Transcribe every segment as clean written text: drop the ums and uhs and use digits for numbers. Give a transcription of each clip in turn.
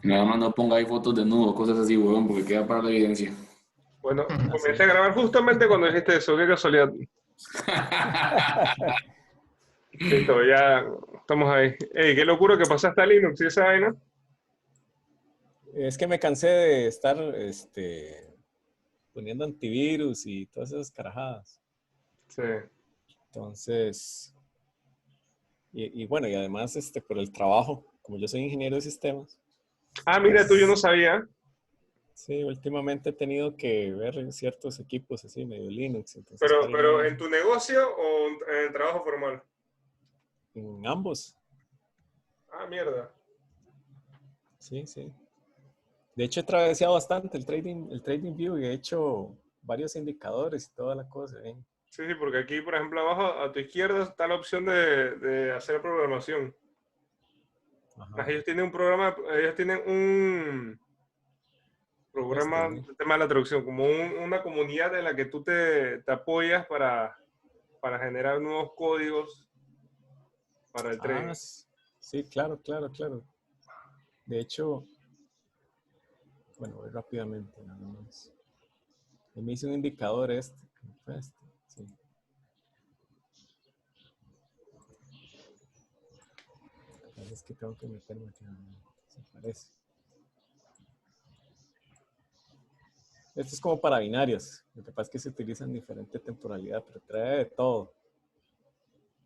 Nada más no ponga ahí fotos de nudo, cosas así, huevón, porque queda para la evidencia. Bueno, Ah, sí. comencé a grabar justamente cuando dijiste eso, qué casualidad. Listo, ya estamos ahí. Ey, qué locura que pasaste a Linux y esa vaina. Es que me cansé de estar poniendo antivirus y todas esas carajadas. Sí. Entonces, y bueno, y además por el trabajo, como yo soy ingeniero de sistemas, Ah, mira, tú yo no pues sabía. sí, últimamente he tenido que ver ciertos equipos así, medio Linux, entonces Pero ¿en tu negocio o en el trabajo formal? en ambos, Ah, mierda. sí, sí. De hecho, he traveseado bastante el trading view y he hecho varios indicadores y toda la cosa, ¿eh? Sí, sí, porque aquí, por ejemplo, abajo a tu izquierda está la opción de hacer programación. Ajá, Ellos tienen un programa, ellos tienen un programa, ¿no? el tema de la traducción, como una comunidad en la que tú te apoyas para generar nuevos códigos para el Ah, trading. sí, claro, claro, claro. De hecho, bueno, voy rápidamente, nada más. Y me hice un indicador fue sí. Es que tengo que meterme aquí, se parece. Esto es como para binarios. Lo que pasa es que se utiliza en diferente temporalidad, pero trae de todo.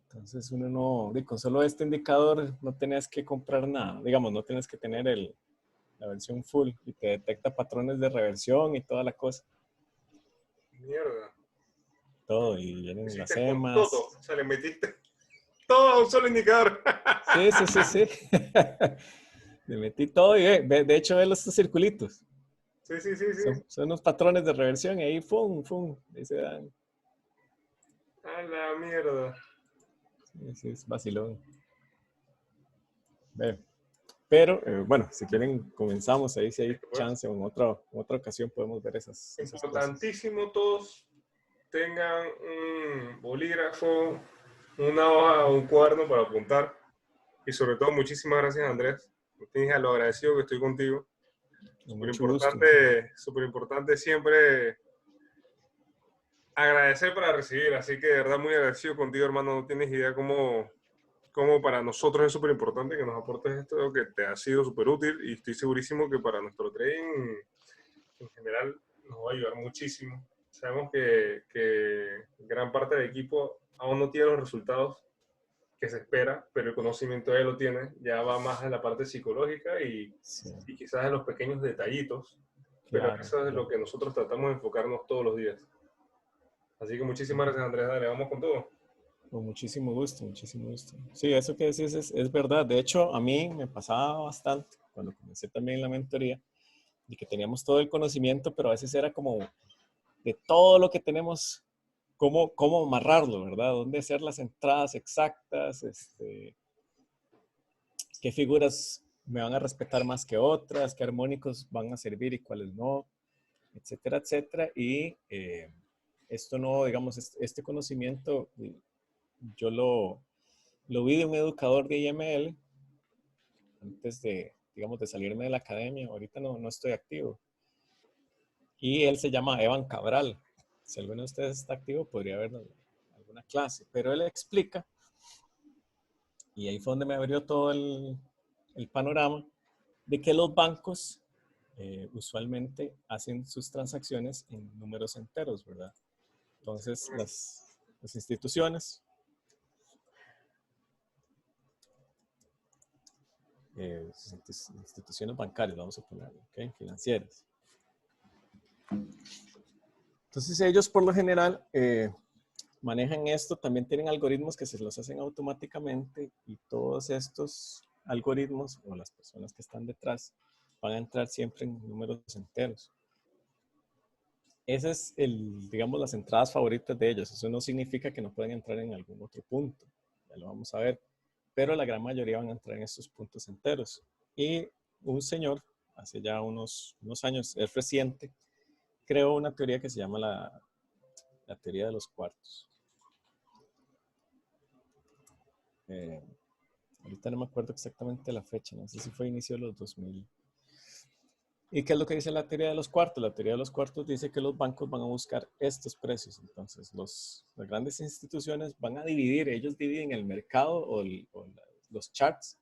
Entonces uno no, con solo este indicador no tenés que comprar nada. Digamos, no tienes que tener la versión full y te detecta patrones de reversión y toda la cosa. Mierda. Todo, y vienen las Hiciste con todo, EMAs. o sea, le metiste todo a un solo indicador. Sí, sí, sí, sí. Le metí todo y de hecho ve los estos circulitos. Sí, sí, sí, sí. Son unos patrones de reversión y ahí, ¡fum, fum! Ahí se dan. A la mierda. Sí, sí, es vacilón. Ve. Pero, bueno, si quieren, comenzamos ahí, si hay Listo, pues. chance o en otra ocasión podemos ver esas cosas. Importantísimo todos tengan un bolígrafo, una hoja o un cuaderno para apuntar. Y sobre todo, muchísimas gracias, Andrés. No tienes a lo agradecido que estoy contigo. Con mucho gusto. Súper importante siempre agradecer para recibir. Así que de verdad muy agradecido contigo, hermano. No tienes idea cómo para nosotros es súper importante que nos aportes esto, que te ha sido súper útil. Y estoy segurísimo que para nuestro trading en general nos va a ayudar muchísimo. Sabemos que gran parte del equipo aún no tiene los resultados que se espera, pero el conocimiento ya lo tiene, ya va más en la parte psicológica Sí, y quizás en los pequeños detallitos, pero claro, eso es lo claro. que nosotros tratamos de enfocarnos todos los días. Así que muchísimas gracias, Andrés, dale, vamos con todo. Con muchísimo gusto, muchísimo gusto. Sí, eso que decís es verdad. De hecho, a mí me pasaba bastante cuando comencé también la mentoría, de que teníamos todo el conocimiento, pero a veces era como de todo lo que tenemos, cómo amarrarlo, ¿verdad? ¿Dónde hacer las entradas exactas? ¿Qué figuras me van a respetar más que otras? ¿Qué armónicos van a servir y cuáles no? Etcétera, etcétera. Y esto no, digamos, este conocimiento, yo lo vi de un educador de IML antes de, digamos, de salirme de la academia. Ahorita no estoy activo. Y él se llama Evan Cabral. Si alguno de ustedes está activo, podría haber alguna clase. Pero él explica, y ahí fue donde me abrió todo el panorama, de que los bancos usualmente hacen sus transacciones en números enteros, ¿verdad? Entonces, las instituciones, instituciones bancarias, vamos a poner, ¿ok? Financieras. Entonces, ellos por lo general manejan esto, también tienen algoritmos que se los hacen automáticamente y todos estos algoritmos o las personas que están detrás van a entrar siempre en números enteros. Ese es digamos, las entradas favoritas de ellos. Eso no significa que no puedan entrar en algún otro punto. Ya lo vamos a ver. Pero la gran mayoría van a entrar en estos puntos enteros. Y un señor, hace ya unos años, es reciente, creó una teoría que se llama la teoría de los cuartos. Ahorita no me acuerdo exactamente la fecha, no sé si fue inicio de los 2000. ¿Y qué es lo que dice la teoría de los cuartos? La teoría de los cuartos dice que los bancos van a buscar estos precios. Entonces, las grandes instituciones van a dividir, ellos dividen el mercado los charts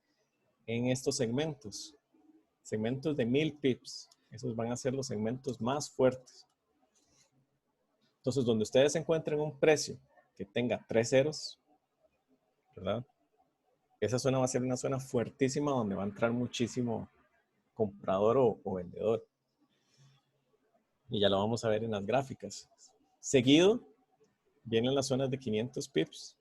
en estos segmentos. Segmentos de 1000 pips. Esos van a ser los segmentos más fuertes. Entonces, donde ustedes encuentren un precio que tenga 3 ceros, ¿verdad? Esa zona va a ser una zona fuertísima donde va a entrar muchísimo comprador o vendedor. Y ya lo vamos a ver en las gráficas. Seguido, vienen las zonas de 500 pips,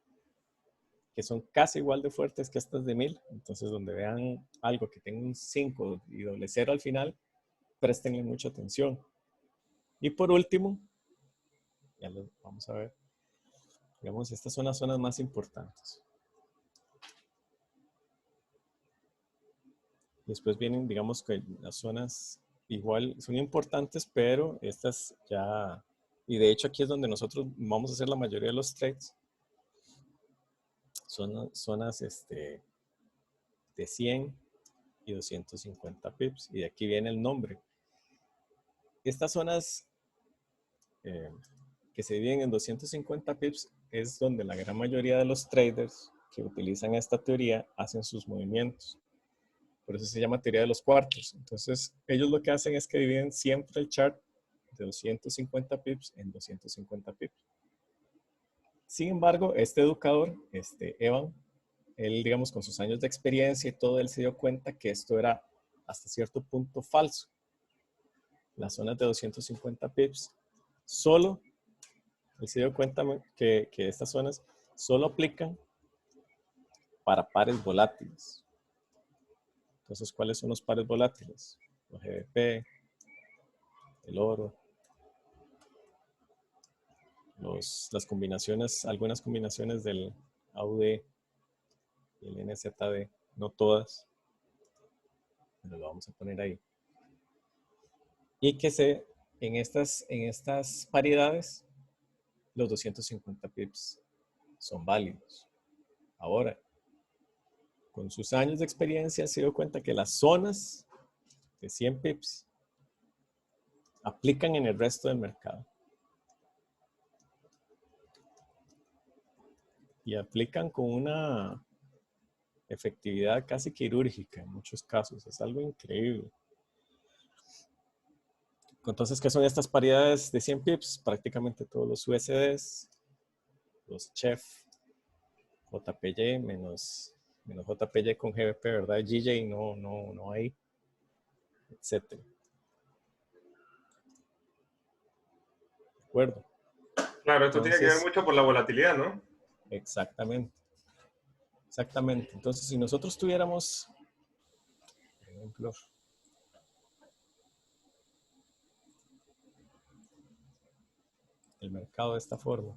que son casi igual de fuertes que estas de 1000. Entonces, donde vean algo que tenga un 5 y doble cero al final, préstenle mucha atención. Y por último, ya lo vamos a ver, digamos, estas son las zonas más importantes. Después vienen, digamos, que las zonas igual son importantes, pero estas ya, y de hecho aquí es donde nosotros vamos a hacer la mayoría de los trades. Son zonas de 100 y 250 pips, y de aquí viene el nombre. Estas zonas que se dividen en 250 pips es donde la gran mayoría de los traders que utilizan esta teoría hacen sus movimientos. Por eso se llama teoría de los cuartos. Entonces, ellos lo que hacen es que dividen siempre el chart de 250 pips en 250 pips. Sin embargo, este educador, Evan, él, digamos, con sus años de experiencia y todo, él se dio cuenta que esto era hasta cierto punto falso. Las zonas de 250 pips solo, él se dio cuenta que estas zonas solo aplican para pares volátiles. Entonces, ¿cuáles son los pares volátiles? Los GBP, el oro, las combinaciones, algunas combinaciones del AUD y el NZD, no todas, pero lo vamos a poner ahí. Y que en estas paridades, los 250 pips son válidos. Ahora, con sus años de experiencia, se dio cuenta que las zonas de 100 pips aplican en el resto del mercado. Y aplican con una efectividad casi quirúrgica en muchos casos. Es algo increíble. Entonces, ¿qué son estas paridades de 100 pips? Prácticamente todos los USDs, los CHEF, JPY menos JPY con GBP, ¿verdad? GJ no hay, etcétera. ¿De acuerdo? Claro, esto tiene que ver Entonces, mucho por la volatilidad, ¿no? exactamente. Exactamente. Entonces, si nosotros tuviéramos, por ejemplo, el mercado de esta forma,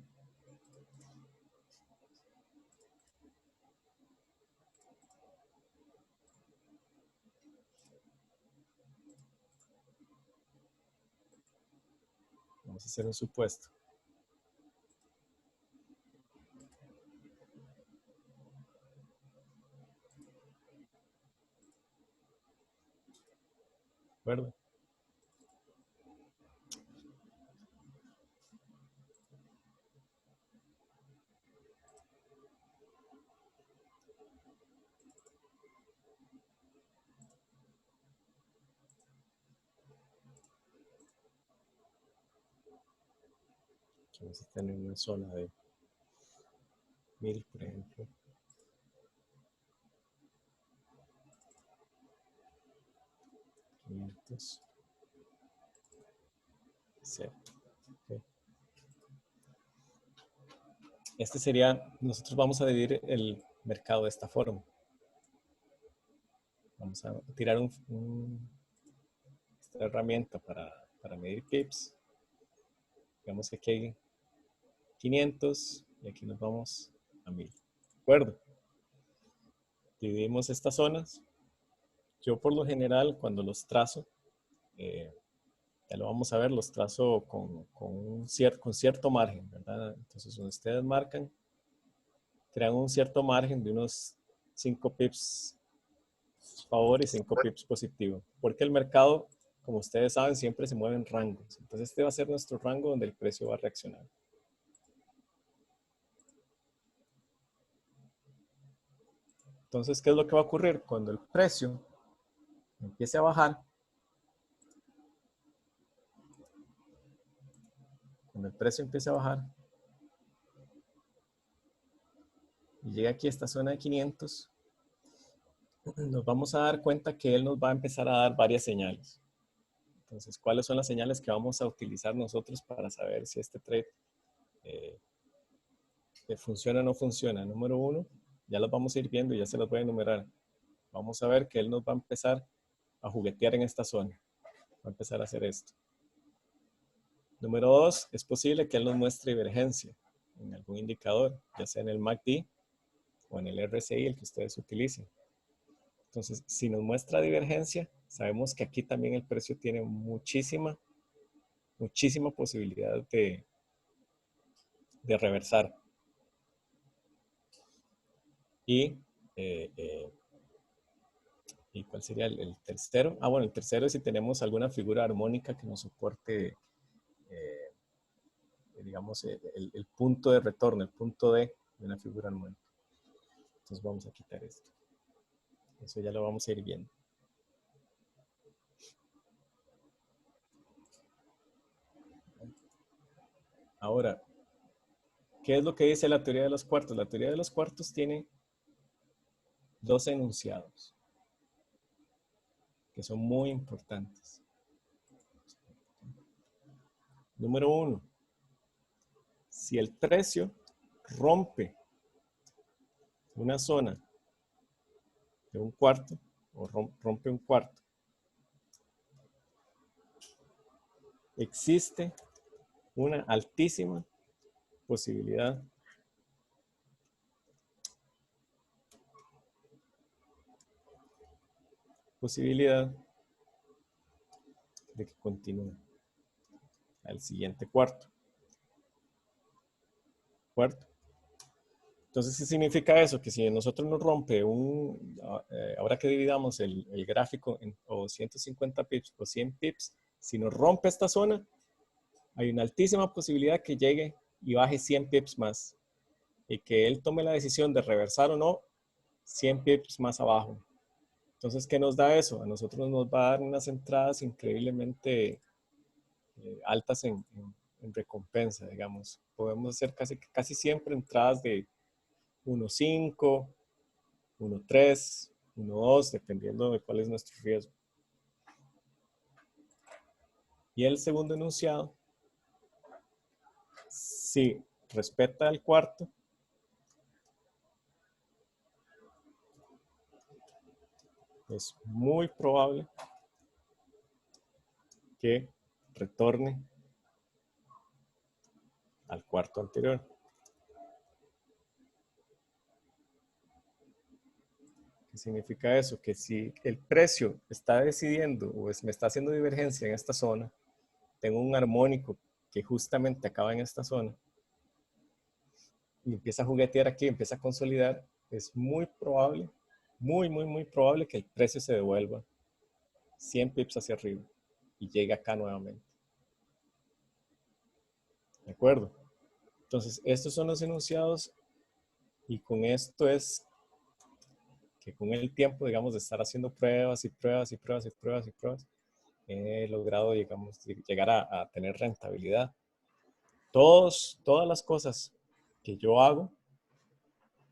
vamos a hacer un supuesto. ¿De acuerdo? Vamos a tener una zona de 1000, por ejemplo. Cero. Okay. Nosotros vamos a dividir el mercado de esta forma. Vamos a tirar esta herramienta para medir pips. Digamos que aquí hay 500 y aquí nos vamos a 1000. ¿De acuerdo? Dividimos estas zonas. Yo por lo general cuando los trazo, ya lo vamos a ver, los trazo con cierto margen, ¿verdad? Entonces, donde ustedes marcan, crean un cierto margen de unos 5 pips favor y 5 pips positivo. Porque el mercado, como ustedes saben, siempre se mueven rangos. Entonces este va a ser nuestro rango donde el precio va a reaccionar. Entonces, ¿qué es lo que va a ocurrir? Cuando el precio empiece a bajar, cuando el precio empiece a bajar y llegue aquí a esta zona de 500, nos vamos a dar cuenta que él nos va a empezar a dar varias señales. Entonces, ¿cuáles son las señales que vamos a utilizar nosotros para saber si este trade funciona o no funciona? Número uno, ya los vamos a ir viendo y ya se los voy a enumerar. Vamos a ver que él nos va a empezar a juguetear en esta zona. Va a empezar a hacer esto. Número dos, es posible que él nos muestre divergencia en algún indicador, ya sea en el MACD o en el RSI, el que ustedes utilicen. Entonces, si nos muestra divergencia, sabemos que aquí también el precio tiene muchísima posibilidad de reversar. ¿Y cuál sería el tercero? Ah, bueno, el tercero es si tenemos alguna figura armónica que nos soporte, digamos, el punto de retorno, el punto D de una figura armónica. Entonces vamos a quitar esto. Eso ya lo vamos a ir viendo. Ahora, ¿qué es lo que dice la teoría de los cuartos? La teoría de los cuartos tiene dos enunciados que son muy importantes. Número uno, si el precio rompe una zona de un cuarto o rompe un cuarto, existe una altísima posibilidad de que continúe al siguiente cuarto. Entonces, ¿qué significa eso? Que si nosotros nos rompe ahora que dividamos el gráfico en o 150 pips o 100 pips, si nos rompe esta zona, hay una altísima posibilidad que llegue y baje 100 pips más y que él tome la decisión de reversar o no 100 pips más abajo. Entonces, ¿qué nos da eso? A nosotros nos va a dar unas entradas increíblemente altas en recompensa, digamos. Podemos hacer casi siempre entradas de 1.5, 1.3, 1.2, dependiendo de cuál es nuestro riesgo. Y el segundo enunciado, si respeta el cuarto, es muy probable que retorne al cuarto anterior. ¿Qué significa eso? Que si el precio está decidiendo o me está haciendo divergencia en esta zona, tengo un armónico que justamente acaba en esta zona y empieza a juguetear aquí, empieza a consolidar, es muy probable, muy probable que el precio se devuelva 100 pips hacia arriba y llegue acá nuevamente. ¿De acuerdo? Entonces, estos son los enunciados y con esto es que con el tiempo, digamos, de estar haciendo pruebas y pruebas y pruebas y pruebas y pruebas, he logrado, digamos, llegar a tener rentabilidad. Todas las cosas que yo hago,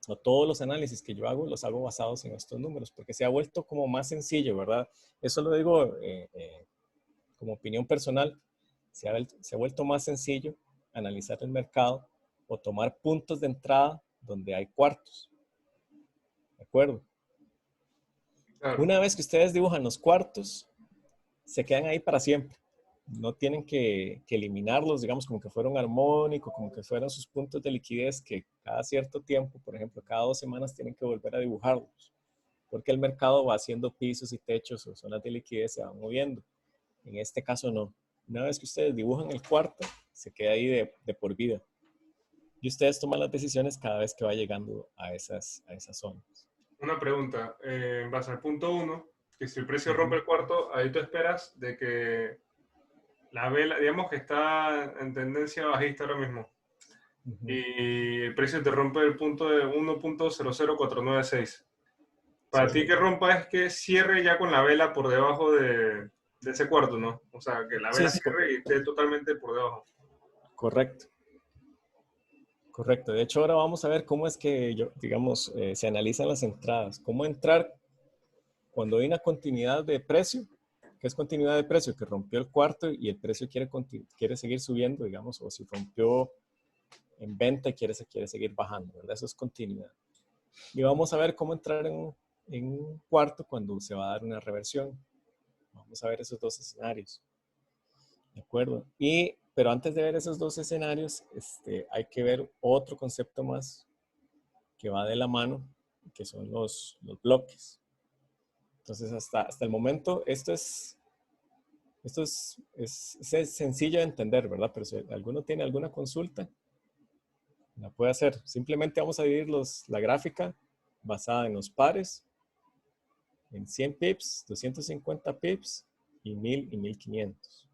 o todos los análisis que yo hago, los hago basados en estos números, porque se ha vuelto como más sencillo, ¿verdad? Eso lo digo como opinión personal, se ha vuelto más sencillo analizar el mercado o tomar puntos de entrada donde hay cuartos. ¿De acuerdo? Claro. Una vez que ustedes dibujan los cuartos, se quedan ahí para siempre. No tienen que eliminarlos, digamos, como que fuera un armónico, como que fueran sus puntos de liquidez que cada cierto tiempo, por ejemplo, cada 2 semanas tienen que volver a dibujarlos, porque el mercado va haciendo pisos y techos o zonas de liquidez, se van moviendo. En este caso no. Una vez que ustedes dibujan el cuarto, se queda ahí de por vida. Y ustedes toman las decisiones cada vez que va llegando a esas zonas. Una pregunta, en base al punto 1, que si el precio rompe el cuarto, ahí tú esperas de que la vela, digamos que está en tendencia bajista ahora mismo, y el precio te rompe el punto de 1.00496. Para ti que rompa es que cierre ya con la vela por debajo de ese cuarto, ¿no? O sea, que la vela Sí, cierre y esté totalmente por debajo. correcto. Correcto. De hecho, ahora vamos a ver cómo es que, digamos, se analizan las entradas. Cómo entrar cuando hay una continuidad de precio. ¿Qué es continuidad de precio? Que rompió el cuarto y el precio quiere seguir subiendo, digamos, o si rompió en venta y quiere seguir bajando, ¿verdad? Eso es continuidad. Y vamos a ver cómo entrar en un cuarto cuando se va a dar una reversión. Vamos a ver esos dos escenarios. ¿De acuerdo? Pero antes de ver esos dos escenarios, hay que ver otro concepto más que va de la mano, que son los bloques. Entonces, hasta el momento, es sencillo de entender, ¿verdad? Pero si alguno tiene alguna consulta, la puede hacer. Simplemente vamos a dividir la gráfica basada en los pares, en 100 pips, 250 pips, y 1000 y 1500.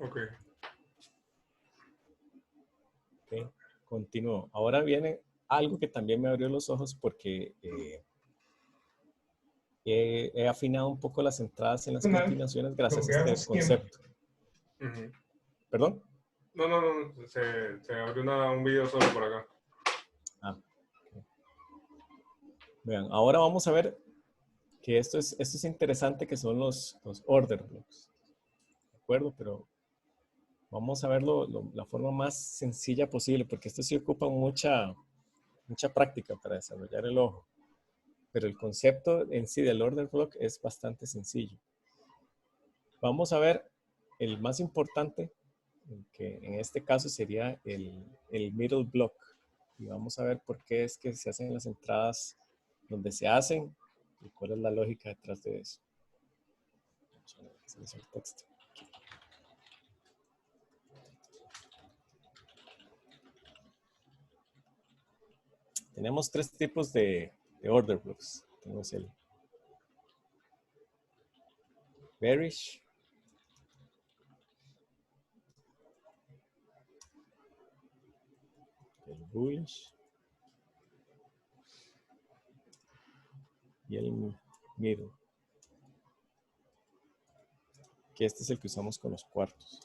Ok. Okay. Continúo. Ahora viene algo que también me abrió los ojos porque he afinado un poco las entradas en las continuaciones gracias a este concepto. ¿Perdón? No. Se abrió un video solo por acá. Ah, okay. Vean, ahora vamos a ver que esto es interesante, que son los order blocks. ¿De acuerdo? Pero vamos a verlo la forma más sencilla posible, porque esto sí ocupa mucha práctica para desarrollar el ojo. Pero el concepto en sí del order block es bastante sencillo. Vamos a ver el más importante, que en este caso sería el middle block. Y vamos a ver por qué es que se hacen las entradas donde se hacen y cuál es la lógica detrás de eso. Vamos a ver qué se dice el texto. Tenemos tres tipos de order blocks. Tenemos el bearish, el bullish y el middle, que este es el que usamos con los cuartos.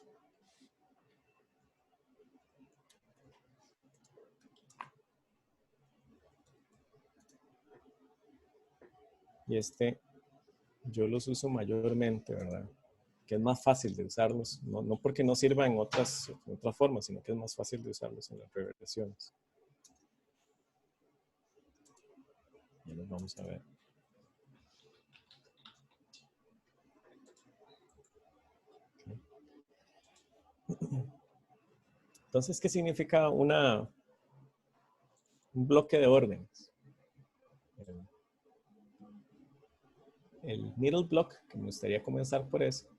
Y yo los uso mayormente, ¿verdad? Que es más fácil de usarlos, no porque no sirva en otras formas, sino que es más fácil de usarlos en las reversiones. Ya los vamos a ver. Okay. Entonces, ¿qué significa un bloque de órdenes? El middle block, que me gustaría comenzar por eso.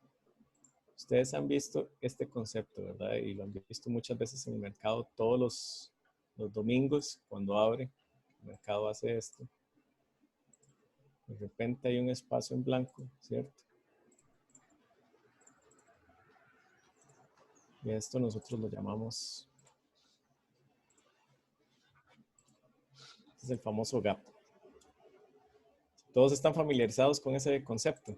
Ustedes han visto este concepto, ¿verdad? Y lo han visto muchas veces en el mercado, todos los domingos, cuando abre, el mercado hace esto. De repente hay un espacio en blanco, ¿cierto? Y a esto nosotros lo llamamos, este es el famoso gap. ¿Todos están familiarizados con ese concepto?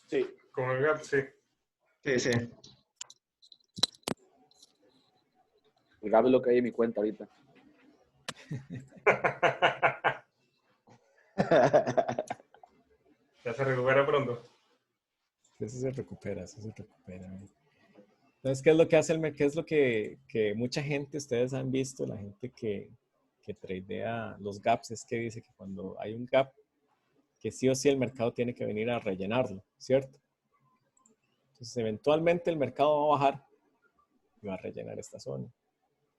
Sí. Con el gap, sí. Sí. El gap es lo que hay en mi cuenta ahorita. Ya se recupera pronto. Eso se recupera. Entonces, ¿qué es lo que hace qué es lo que mucha gente, ustedes han visto, la gente que tradea los gaps, es que dice que cuando hay un gap, que sí o sí el mercado tiene que venir a rellenarlo, ¿cierto? Entonces, eventualmente el mercado va a bajar y va a rellenar esta zona.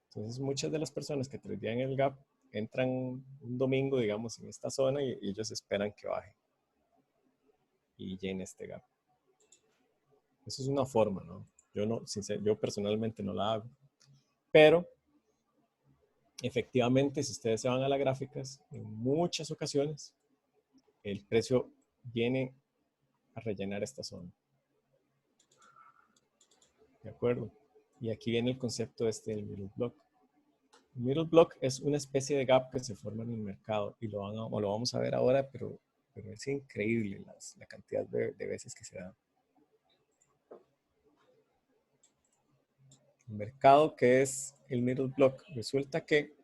Entonces, muchas de las personas que tradean el gap entran un domingo, digamos, en esta zona y ellos esperan que baje y llene este gap. Eso es una forma, ¿no? Yo personalmente no la hago. Pero efectivamente, si ustedes se van a las gráficas, en muchas ocasiones el precio viene a rellenar esta zona. ¿De acuerdo? Y aquí viene el concepto del middle block. El middle block es una especie de gap que se forma en el mercado y lo vamos a ver ahora, pero es increíble la cantidad de veces que se da. El mercado, que es el middle block, resulta que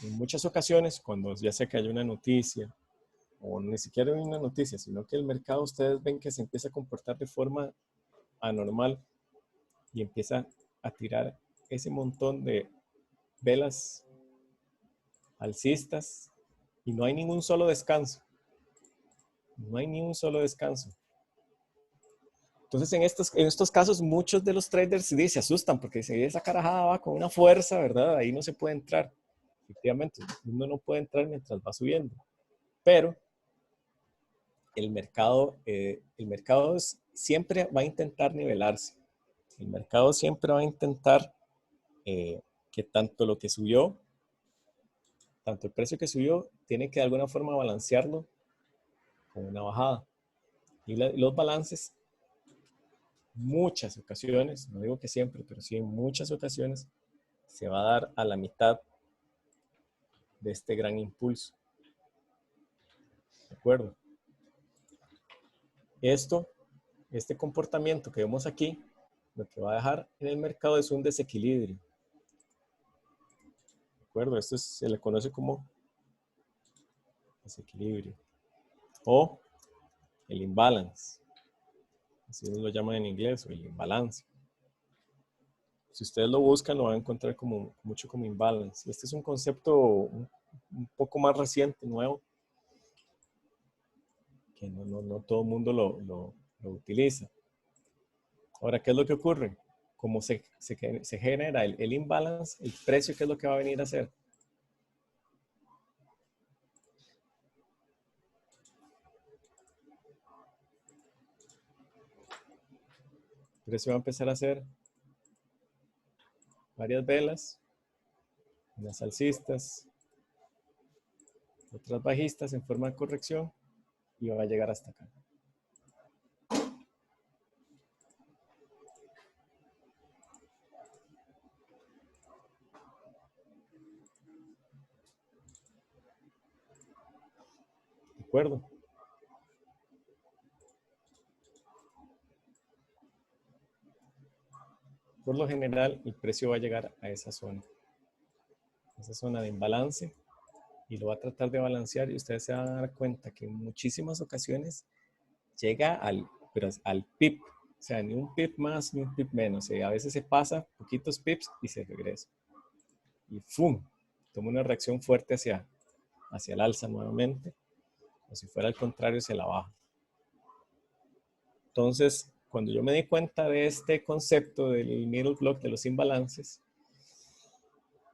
en muchas ocasiones, cuando ya sea que hay una noticia, o ni siquiera una noticia, sino que el mercado ustedes ven que se empieza a comportar de forma anormal y empieza a tirar ese montón de velas alcistas y no hay ningún solo descanso. No hay ni un solo descanso. Entonces, en estos casos, muchos de los traders sí, se asustan porque si esa carajada va con una fuerza, ¿verdad? Ahí no se puede entrar. Efectivamente, uno no puede entrar mientras va subiendo. Pero el mercado siempre va a intentar nivelarse. El mercado siempre va a intentar que tanto lo que subió, tanto el precio que subió, tiene que de alguna forma balancearlo con una bajada. Y los balances, muchas ocasiones, no digo que siempre, pero sí en muchas ocasiones, se va a dar a la mitad de este gran impulso. ¿De acuerdo? Este comportamiento que vemos aquí, lo que va a dejar en el mercado es un desequilibrio. ¿De acuerdo? Esto se le conoce como desequilibrio o el imbalance. Así lo llaman en inglés, o el imbalance. Si ustedes lo buscan, lo van a encontrar mucho como imbalance. Este es un concepto un poco más reciente, nuevo, que no todo el mundo lo utiliza. Ahora, ¿qué es lo que ocurre? Como se genera el imbalance, el precio, ¿qué es lo que va a venir a hacer? El precio va a empezar a hacer varias velas, unas alcistas, otras bajistas en forma de corrección y va a llegar hasta acá. ¿De acuerdo? Por lo general, el precio va a llegar a esa zona de imbalance, y lo va a tratar de balancear, y ustedes se van a dar cuenta que en muchísimas ocasiones llega pero al pip, o sea, ni un pip más ni un pip menos. A veces se pasa poquitos pips y se regresa. Y ¡fum! Toma una reacción fuerte hacia el alza nuevamente, o si fuera al contrario, hacia la baja. Entonces, cuando yo me di cuenta de este concepto del middle block, de los imbalances,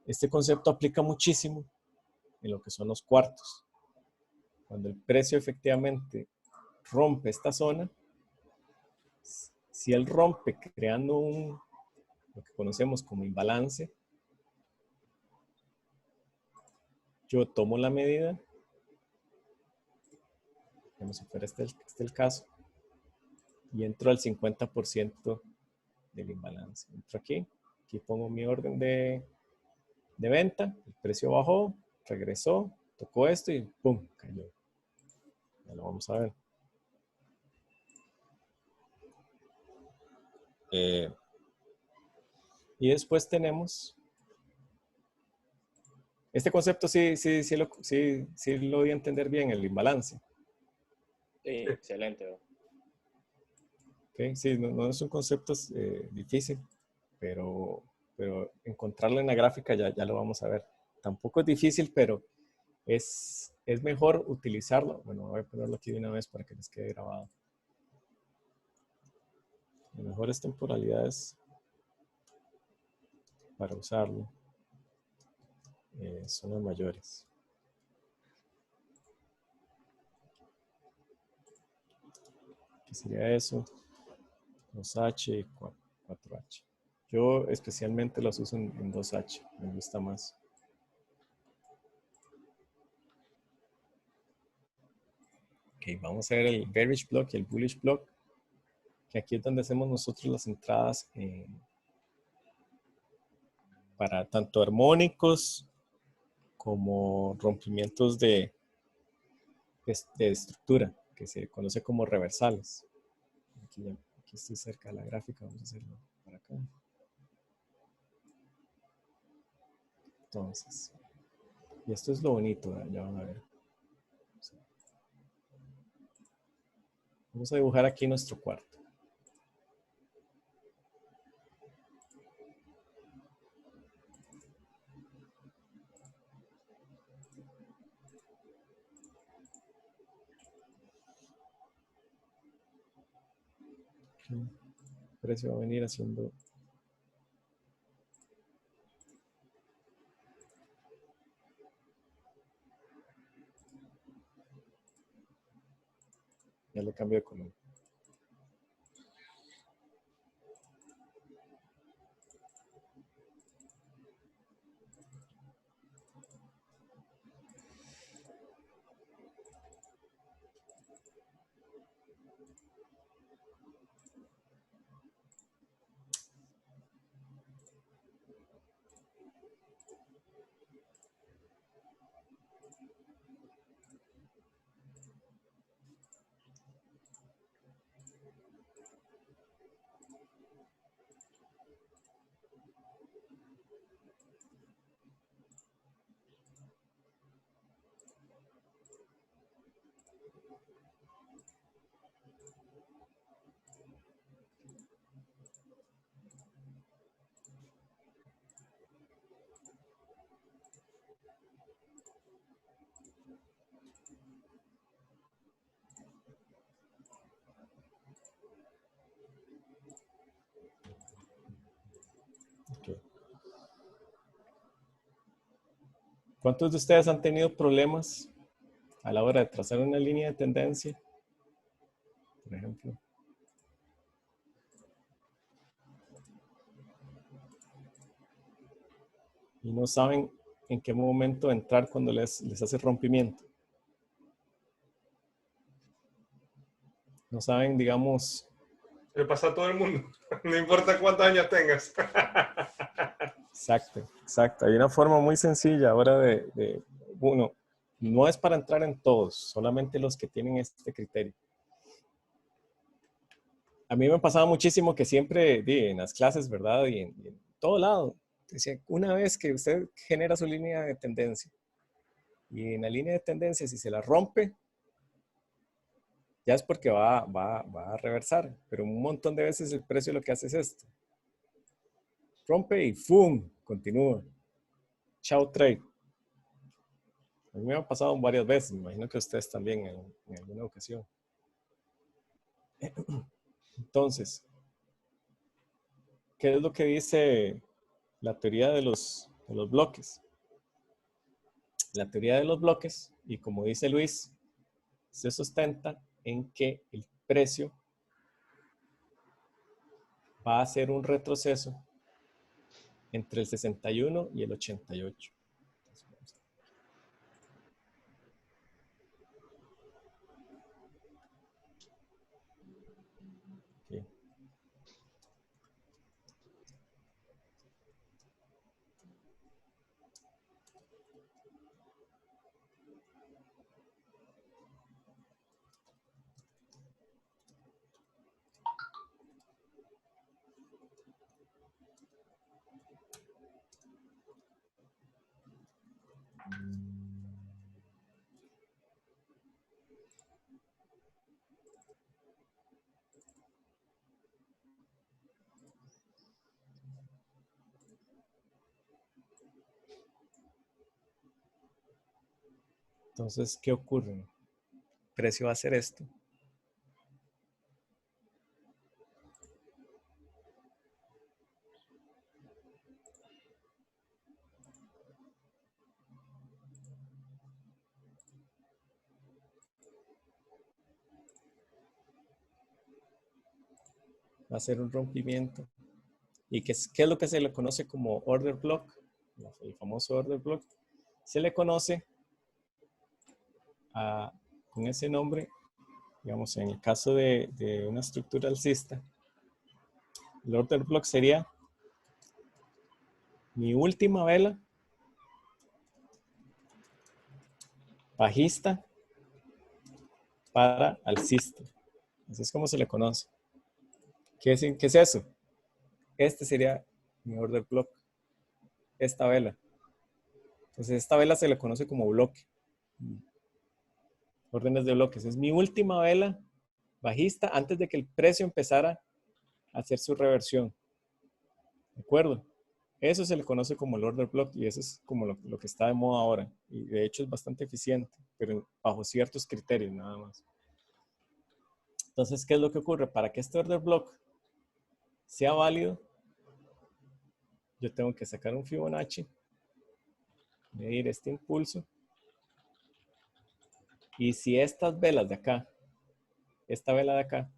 este concepto aplica muchísimo en lo que son los cuartos. Cuando el precio efectivamente rompe esta zona, si él rompe creando lo que conocemos como imbalance, yo tomo la medida, como si fuera este el caso, y entro al 50% del imbalance. Entro aquí pongo mi orden de venta, el precio bajó, regresó, tocó esto y ¡pum! Cayó. Ya lo vamos a ver. Y después tenemos este concepto, sí lo voy a entender bien, el imbalance. Sí, excelente. Okay, sí, no es un concepto difícil, pero encontrarlo en la gráfica ya lo vamos a ver. Tampoco es difícil, pero es mejor utilizarlo. Bueno, voy a ponerlo aquí de una vez para que les quede grabado. Las mejores temporalidades para usarlo son las mayores. ¿Qué sería eso? 2H y 4H. Yo especialmente los uso en 2H, me gusta más. Ok, vamos a ver el bearish block y el bullish block, que aquí es donde hacemos nosotros las entradas para tanto armónicos como rompimientos de estructura, que se conoce como reversales. Aquí estoy cerca de la gráfica, vamos a hacerlo para acá. Entonces, y esto es lo bonito, ¿verdad? Ya van a ver. Vamos a dibujar aquí nuestro cuarto. El precio va a venir haciendo... Ya le cambio de color. Okay. ¿Cuántos de ustedes han tenido problemas a la hora de trazar una línea de tendencia? Por ejemplo. Y no saben en qué momento entrar cuando les hace rompimiento. No saben, digamos... Le pasa a todo el mundo, no importa cuántos años tengas. Exacto, exacto. Hay una forma muy sencilla ahora uno, no es para entrar en todos, solamente los que tienen este criterio. A mí me pasaba muchísimo que siempre en las clases, ¿verdad? Y en todo lado, decía, una vez que usted genera su línea de tendencia y en la línea de tendencia, si se la rompe, ya es porque va a reversar. Pero un montón de veces el precio lo que hace es esto. Rompe y ¡fum! Continúa. Chao trade. A mí me ha pasado varias veces, me imagino que ustedes también en alguna ocasión. Entonces, ¿qué es lo que dice la teoría de los bloques? La teoría de los bloques, y como dice Luis, se sustenta en que el precio va a hacer un retroceso entre el 61 y el 88. Okay. Entonces, ¿qué ocurre? El precio va a hacer esto. Va a hacer un rompimiento. ¿Y qué es lo que se le conoce como order block? El famoso order block. Se le conoce con ese nombre digamos, en el caso de una estructura alcista, el order block sería mi última vela bajista para alcista. Así es como se le conoce. ¿Qué es eso? Este sería mi order block. Esta vela. Entonces esta vela se le conoce como bloque. Órdenes de bloques. Es mi última vela bajista antes de que el precio empezara a hacer su reversión. ¿De acuerdo? Eso se le conoce como el order block y eso es como lo que está de moda ahora. Y de hecho es bastante eficiente, pero bajo ciertos criterios nada más. Entonces, ¿qué es lo que ocurre? Para que este order block sea válido, yo tengo que sacar un Fibonacci, medir este impulso. Y si estas velas de acá, esta vela de acá,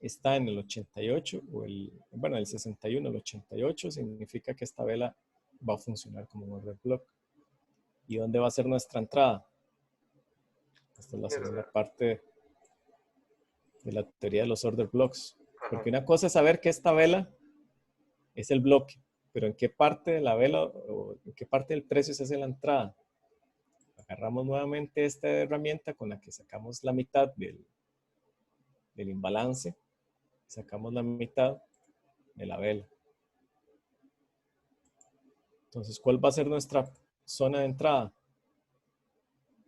está en el 88 o el 61, el 88, significa que esta vela va a funcionar como un order block. ¿Y dónde va a ser nuestra entrada? Esta es la segunda parte de la teoría de los order blocks. Porque una cosa es saber que esta vela es el bloque, pero en qué parte de la vela o en qué parte del precio se hace la entrada. Agarramos nuevamente esta herramienta con la que sacamos la mitad del imbalance, sacamos la mitad de la vela. Entonces, ¿cuál va a ser nuestra zona de entrada?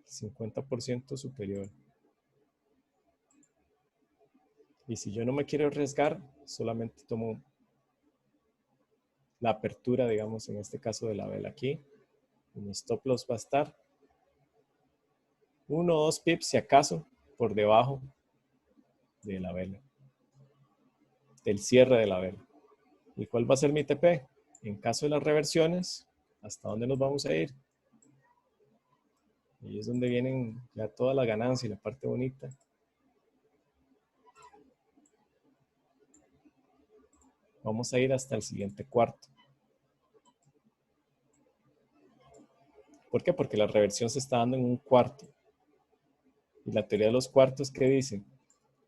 50% superior. Y si yo no me quiero arriesgar, solamente tomo la apertura, digamos, en este caso de la vela aquí. Y mi stop loss va a estar 1 o 2 pips, si acaso, por debajo de la vela, del cierre de la vela. ¿Y cuál va a ser mi TP? En caso de las reversiones, ¿hasta dónde nos vamos a ir? Y es donde vienen ya toda la ganancia y la parte bonita. Vamos a ir hasta el siguiente cuarto. ¿Por qué? Porque la reversión se está dando en un cuarto. Y la teoría de los cuartos, ¿qué dice?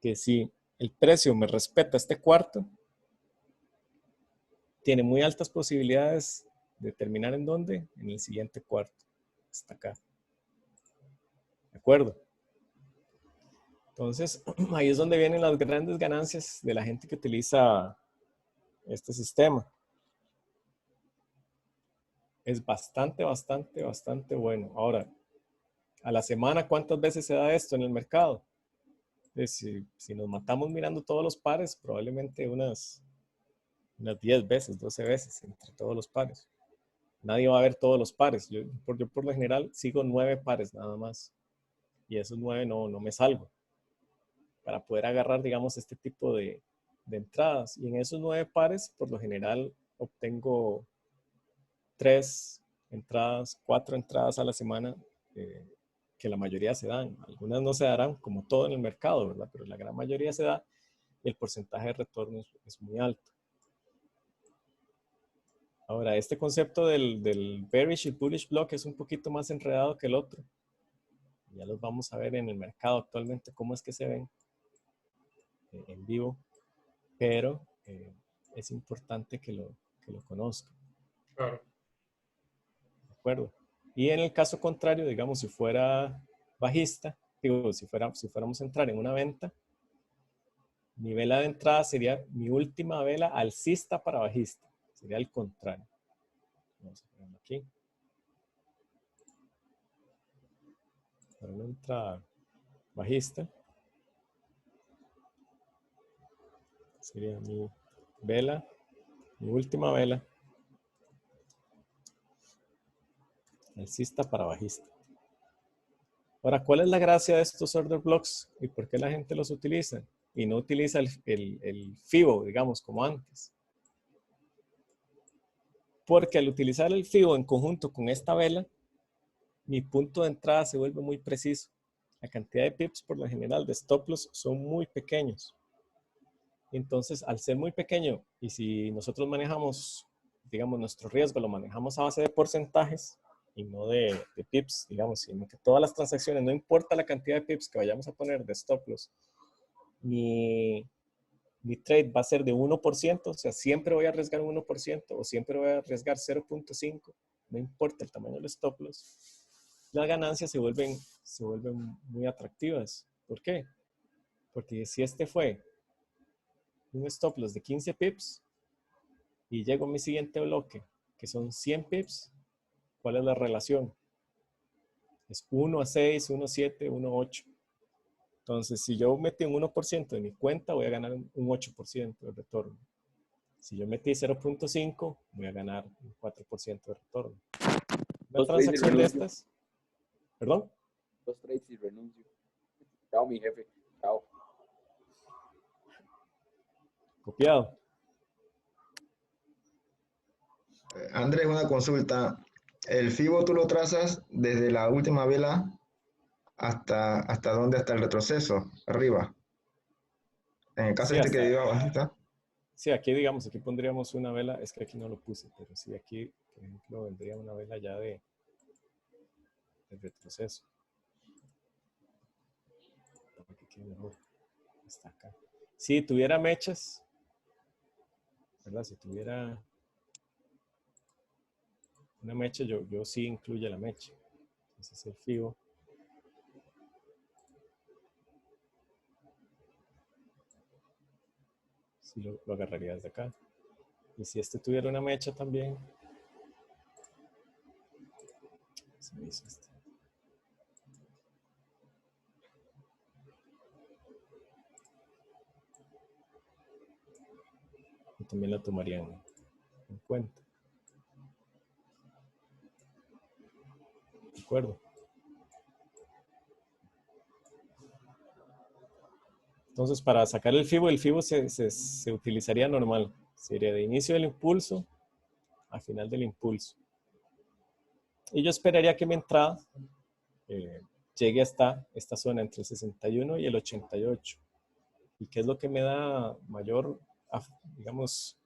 Que si el precio me respeta este cuarto, tiene muy altas posibilidades de terminar en dónde? En el siguiente cuarto. Hasta acá. ¿De acuerdo? Entonces, ahí es donde vienen las grandes ganancias de la gente que utiliza este sistema. Es bastante bueno. Ahora, a la semana, ¿cuántas veces se da esto en el mercado? Si nos matamos mirando todos los pares, probablemente unas 10 veces, 12 veces entre todos los pares. Nadie va a ver todos los pares. Yo por lo general sigo 9 pares nada más. Y esos 9 no me salgo. Para poder agarrar, digamos, este tipo de entradas. Y en esos 9 pares, por lo general, obtengo 3 entradas, 4 entradas a la semana, que la mayoría se dan. Algunas no se darán, como todo en el mercado, ¿verdad? Pero la gran mayoría se da y el porcentaje de retorno es muy alto. Ahora, este concepto del bearish y bullish block es un poquito más enredado que el otro. Ya los vamos a ver en el mercado actualmente, cómo es que se ven en vivo, pero es importante que lo conozcan. Claro. ¿De acuerdo? Y en el caso contrario, digamos, si fuera bajista, digo, si fuéramos a entrar en una venta, mi vela de entrada sería mi última vela alcista para bajista. Sería el contrario. Vamos a ponerlo aquí. Para una entrada bajista, sería mi vela, mi última vela alcista para bajista. Ahora, ¿cuál es la gracia de estos order blocks y por qué la gente los utiliza? Y no utiliza el FIBO, digamos, como antes. Porque al utilizar el FIBO en conjunto con esta vela, mi punto de entrada se vuelve muy preciso. La cantidad de pips por lo general de stop loss son muy pequeños. Entonces, al ser muy pequeño y si nosotros manejamos, digamos, nuestro riesgo lo manejamos a base de porcentajes, y no de pips, digamos, sino que todas las transacciones, no importa la cantidad de pips que vayamos a poner de stop loss, mi trade va a ser de 1%, o sea, siempre voy a arriesgar un 1% o siempre voy a arriesgar 0.5, no importa el tamaño del stop loss, las ganancias se vuelven muy atractivas. ¿Por qué? Porque si este fue un stop loss de 15 pips y llego a mi siguiente bloque, que son 100 pips, ¿cuál es la relación? Es 1 a 6, 1 a 7, 1 a 8. Entonces, si yo metí un 1% de mi cuenta, voy a ganar un 8% de retorno. Si yo metí 0.5, voy a ganar un 4% de retorno. Una transacción de estas, ¿perdón? 2 trades y renuncio. Chao, mi jefe. Chao. Copiado. Andrés, una consulta. ¿El FIBO tú lo trazas desde la última vela hasta dónde? Hasta el retroceso, arriba. En el caso Sí, este que dio bajista. sí, aquí digamos, aquí pondríamos una vela, es que aquí no lo puse, pero sí aquí, por ejemplo, vendría una vela ya de retroceso. Para que quede mejor. Está acá. Si tuviera mechas, ¿verdad? Si tuviera una mecha, yo sí incluye la mecha. Entonces el FIBO. Sí lo agarraría desde acá. Y si este tuviera una mecha también. Se me hizo este. Y también la tomarían en cuenta. ¿De acuerdo? Entonces, para sacar el FIBO se utilizaría normal. Sería de inicio del impulso a final del impulso. Y yo esperaría que mi entrada llegue hasta esta zona entre el 61 y el 88. ¿Y qué es lo que me da mayor, digamos,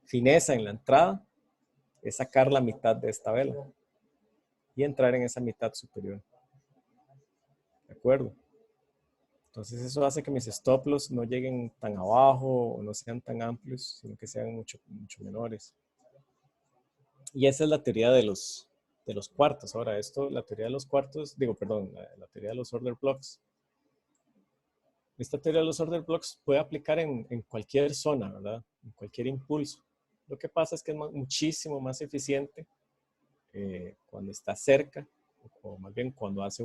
fineza en la entrada? Es sacar la mitad de esta vela y entrar en esa mitad superior. ¿De acuerdo? Entonces eso hace que mis stop loss no lleguen tan abajo o no sean tan amplios, sino que sean mucho menores. Y esa es la teoría de los cuartos. Ahora, la teoría de los cuartos, la teoría de los order blocks. Esta teoría de los order blocks puede aplicar en cualquier zona, ¿verdad? En cualquier impulso. Lo que pasa es que es muchísimo más eficiente cuando está cerca, o más bien cuando hace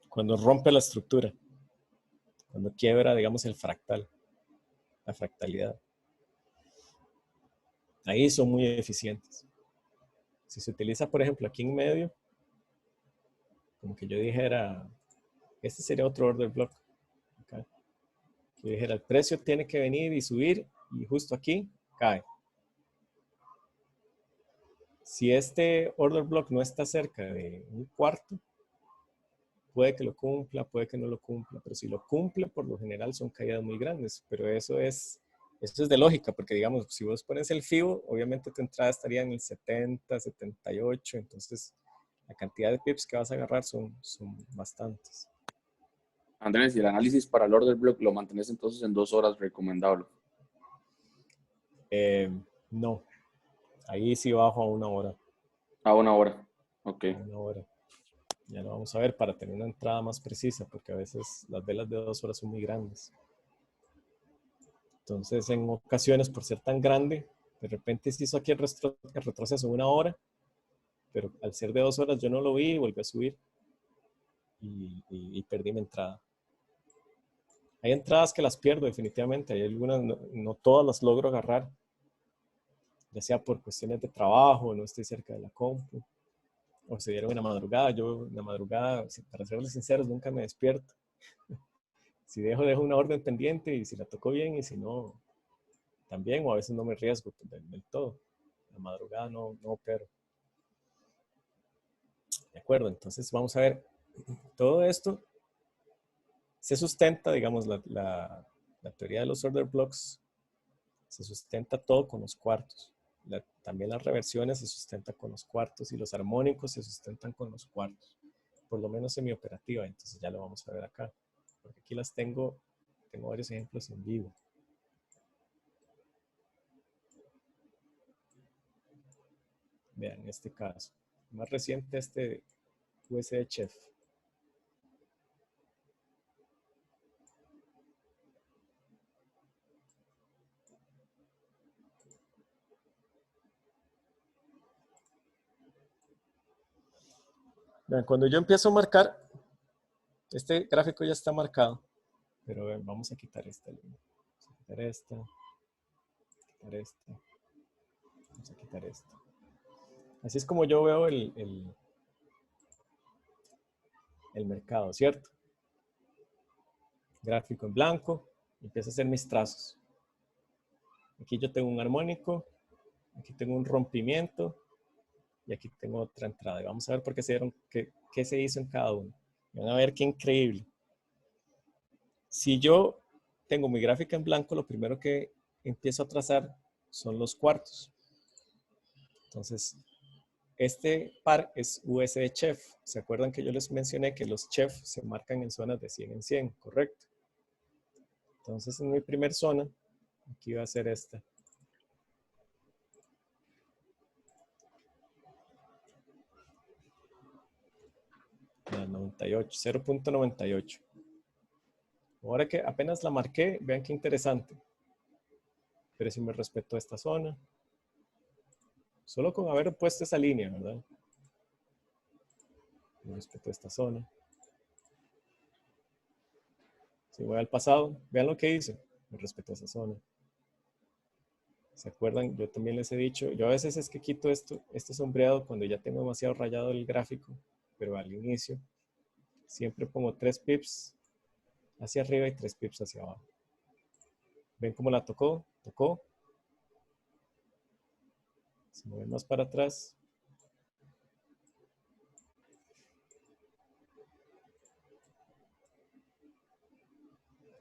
cuando rompe la estructura, cuando quiebra, digamos, el fractal, la fractalidad. Ahí son muy eficientes. Si se utiliza, por ejemplo, aquí en medio, como que yo dijera, este sería otro order block. Acá. Que dijera, el precio tiene que venir y subir y justo aquí cae. Si este order block no está cerca de un cuarto, puede que lo cumpla, puede que no lo cumpla, pero si lo cumple, por lo general son caídas muy grandes, pero eso es de lógica, porque digamos, si vos pones el FIBO, obviamente tu entrada estaría en el 70, 78, entonces la cantidad de pips que vas a agarrar son bastantes. Andrés, y el análisis para el order block lo mantienes entonces en 2 horas recomendable. No, ahí sí bajo a 1 hora. A 1 hora. Ok. A 1 hora. Ya lo vamos a ver para tener una entrada más precisa, porque a veces las velas de 2 horas son muy grandes. Entonces, en ocasiones, por ser tan grande, de repente se hizo aquí el retroceso 1 hora, pero al ser de 2 horas yo no lo vi y volví a subir y perdí mi entrada. Hay entradas que las pierdo definitivamente, hay algunas, no todas las logro agarrar, ya sea por cuestiones de trabajo, no estoy cerca de la compu, o se dieron en la madrugada. Yo en la madrugada, para serles sinceros, nunca me despierto. Si dejo una orden pendiente y si la tocó bien y si no, también, o a veces no me arriesgo del todo. La madrugada no opero. De acuerdo, entonces vamos a ver, todo esto se sustenta, digamos, la teoría de los order blocks, se sustenta todo con los cuartos. también las reversiones se sustentan con los cuartos y los armónicos se sustentan con los cuartos, por lo menos en mi operativa. Entonces ya lo vamos a ver acá, porque aquí las tengo varios ejemplos en vivo. Vean, en este caso, más reciente este USB Chef. Vean, cuando yo empiezo a marcar, este gráfico ya está marcado, pero vean, vamos a quitar esta línea. Vamos a quitar esta, vamos a quitar esta. Así es como yo veo el mercado, ¿cierto? Gráfico en blanco, empiezo a hacer mis trazos. Aquí yo tengo un armónico, aquí tengo un rompimiento y aquí tengo otra entrada. Y vamos a ver por qué qué se hizo en cada uno. Van a ver qué increíble. Si yo tengo mi gráfica en blanco, lo primero que empiezo a trazar son los cuartos. Entonces, este par es USB Chef. ¿Se acuerdan que yo les mencioné que los Chef se marcan en zonas de 100 en 100? Correcto. Entonces, en mi primer zona, aquí va a ser esta. La 98, 0.98. Ahora que apenas la marqué, vean qué interesante. Pero si me respetó esta zona. Solo con haber puesto esa línea, ¿verdad? Me respetó esta zona. Si voy al pasado, vean lo que hice. Me respetó esa zona. ¿Se acuerdan? Yo también les he dicho, yo a veces es que quito este sombreado cuando ya tengo demasiado rayado el gráfico, pero al inicio siempre pongo 3 pips hacia arriba y 3 pips hacia abajo. ¿Ven cómo la tocó? Tocó. Si me ven más para atrás.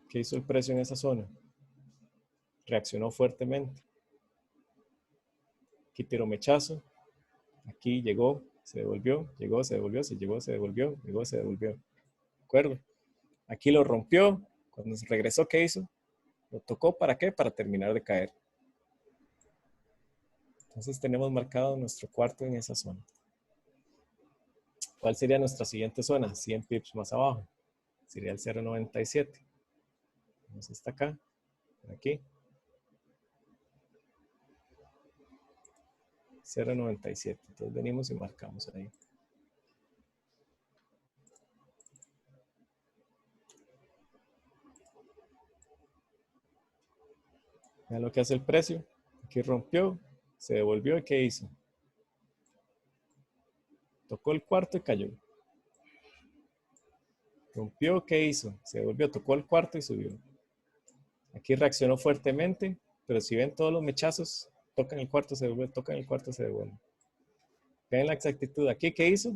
¿Qué hizo el precio en esa zona? Reaccionó fuertemente. Aquí tiró mechazo. Aquí llegó, se devolvió, llegó, se devolvió, se llegó, se devolvió, llegó, se devolvió. ¿De acuerdo? Aquí lo rompió. Cuando se regresó, ¿qué hizo? Lo tocó, ¿para qué? Para terminar de caer. Entonces tenemos marcado nuestro cuarto en esa zona. ¿Cuál sería nuestra siguiente zona? 100 pips más abajo. Sería el 0.97. Vamos hasta acá, por aquí. 0.97. Entonces venimos y marcamos ahí. Vean lo que hace el precio. Aquí rompió, se devolvió y ¿qué hizo? Tocó el cuarto y cayó. Rompió, ¿qué hizo? Se devolvió, tocó el cuarto y subió. Aquí reaccionó fuertemente, pero si ven todos los mechazos, tocan el cuarto, se devuelve, tocan el cuarto, se devuelve. Vean la exactitud. Aquí, ¿qué hizo?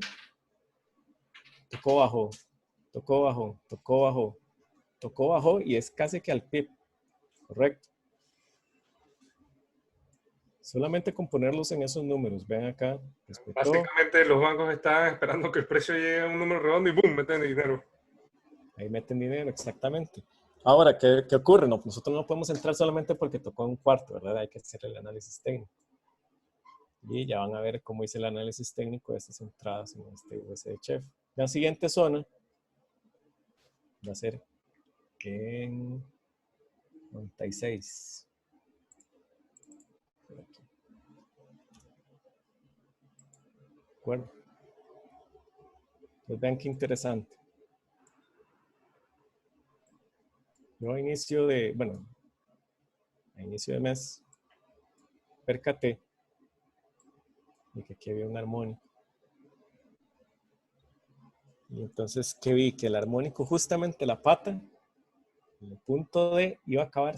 Tocó, bajó, tocó, bajó, tocó, bajó, tocó, bajó y es casi que al pip. Correcto. Solamente con ponerlos en esos números. Vean acá. Respetó. Básicamente los bancos están esperando que el precio llegue a un número redondo y ¡boom! Meten dinero. Ahí meten dinero, exactamente. Ahora, ¿qué ocurre? No, nosotros no podemos entrar solamente porque tocó un cuarto, ¿verdad? Hay que hacer el análisis técnico. Y ya van a ver cómo hice el análisis técnico de estas entradas en este USB Chef. La siguiente zona va a ser en 96. ¿De acuerdo? Entonces vean qué interesante. Yo a inicio de mes, percaté de que aquí había un armónico. Y entonces, ¿qué vi? Que el armónico, justamente la pata, en el punto D, iba a acabar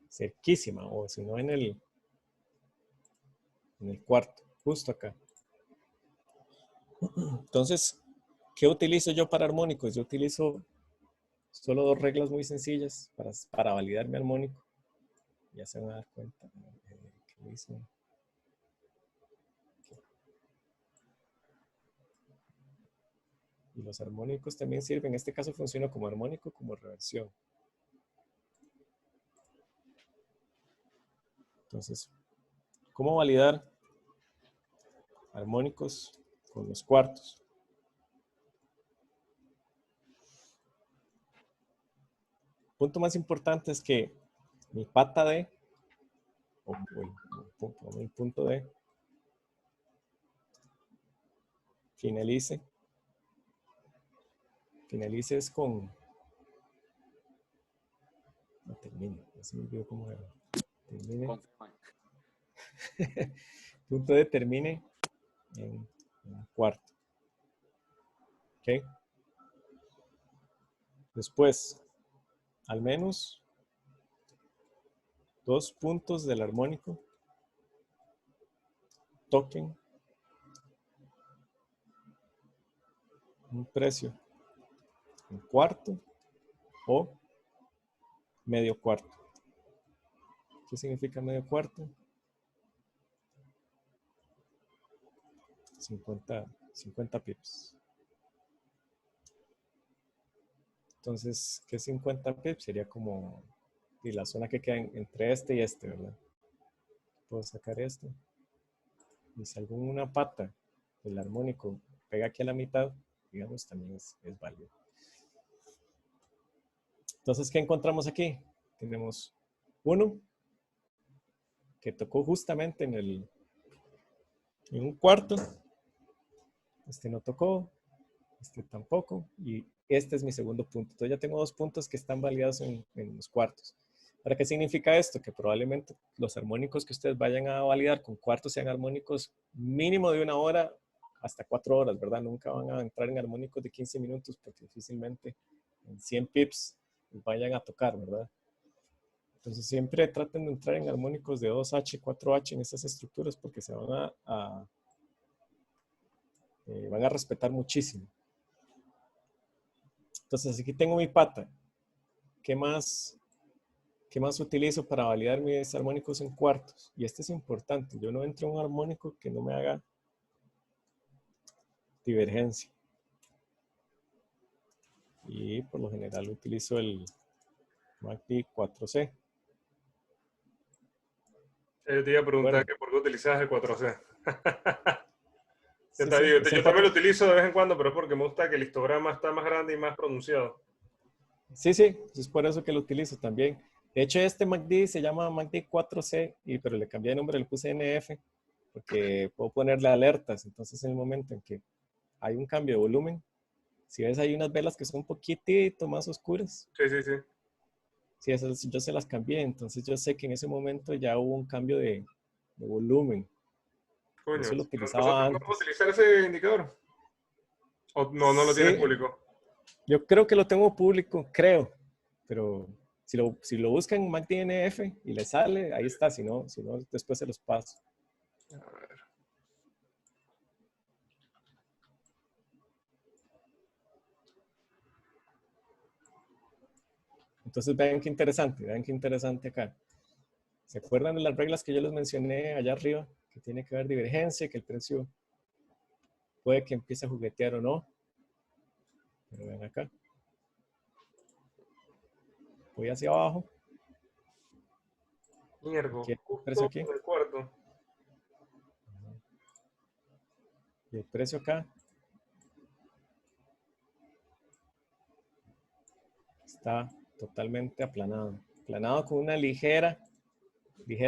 cerquísima, o si no en el cuarto, justo acá. Entonces, ¿qué utilizo yo para armónicos? Yo utilizo solo 2 reglas muy sencillas para validar mi armónico. Ya se van a dar cuenta que Dice. Y los armónicos también sirven. En este caso funciona como armónico, como reversión. Entonces, ¿cómo validar armónicos con los cuartos? El punto más importante es que mi pata D, o el punto D, finalice es con, no termine, no se me olvidó cómo era. Termine, punto D termine en un cuarto. ¿Ok? Después, al menos 2 puntos del armónico toquen un precio en cuarto o medio cuarto. ¿Qué significa medio cuarto? 50 pips. Entonces, ¿qué 50 pips? Sería como y la zona que queda entre este y este, ¿verdad? Puedo sacar esto. Y si alguna pata del armónico pega aquí a la mitad, digamos, también es válido. Entonces, ¿qué encontramos aquí? Tenemos uno que tocó justamente en un cuarto. Este no tocó, este tampoco, y este es mi segundo punto. Entonces ya tengo 2 puntos que están validados en los cuartos. ¿Para qué significa esto? Que probablemente los armónicos que ustedes vayan a validar con cuartos sean armónicos mínimo de 1 hora hasta 4 horas, ¿verdad? Nunca van a entrar en armónicos de 15 minutos porque difícilmente en 100 pips vayan a tocar, ¿verdad? Entonces siempre traten de entrar en armónicos de 2H, 4H en estas estructuras porque se van van a respetar muchísimo. Entonces aquí tengo mi pata. ¿Qué más utilizo para validar mis armónicos en cuartos? Y este es importante. Yo no entro en un armónico que no me haga divergencia. Y por lo general utilizo el MACD 4C. Te iba a preguntar Bueno, que por qué utilizabas el 4C. sí, Yo es el también 4. lo utilizo de vez en cuando, pero es porque me gusta que el histograma está más grande y más pronunciado. Sí, es por eso que lo utilizo también. De hecho, este MACD se llama MACD 4C, pero le cambié de nombre, le puse NF, porque puedo ponerle alertas. Entonces, en el momento en que hay un cambio de volumen, si ves, hay unas velas que son un poquitito más oscuras. Sí. Sí, esas yo se las cambié. Entonces, yo sé que en ese momento ya hubo un cambio de volumen. Coño, Eso lo ¿nosotros utilizaba podemos antes. utilizar ese indicador? ¿O no lo tienes Sí, público? yo creo que lo tengo público, creo. Pero si lo buscan en MACD-NF y le sale, ahí está. Si no, después se los paso. A ver. Entonces vean qué interesante acá. ¿Se acuerdan de las reglas que yo les mencioné allá arriba? Que tiene que haber divergencia, que el precio puede que empiece a juguetear o no. Pero ven acá. Voy hacia abajo. Mierda, Aquí hay el precio justo aquí. en el cuarto. Y el precio acá está totalmente aplanado. Aplanado con una ligera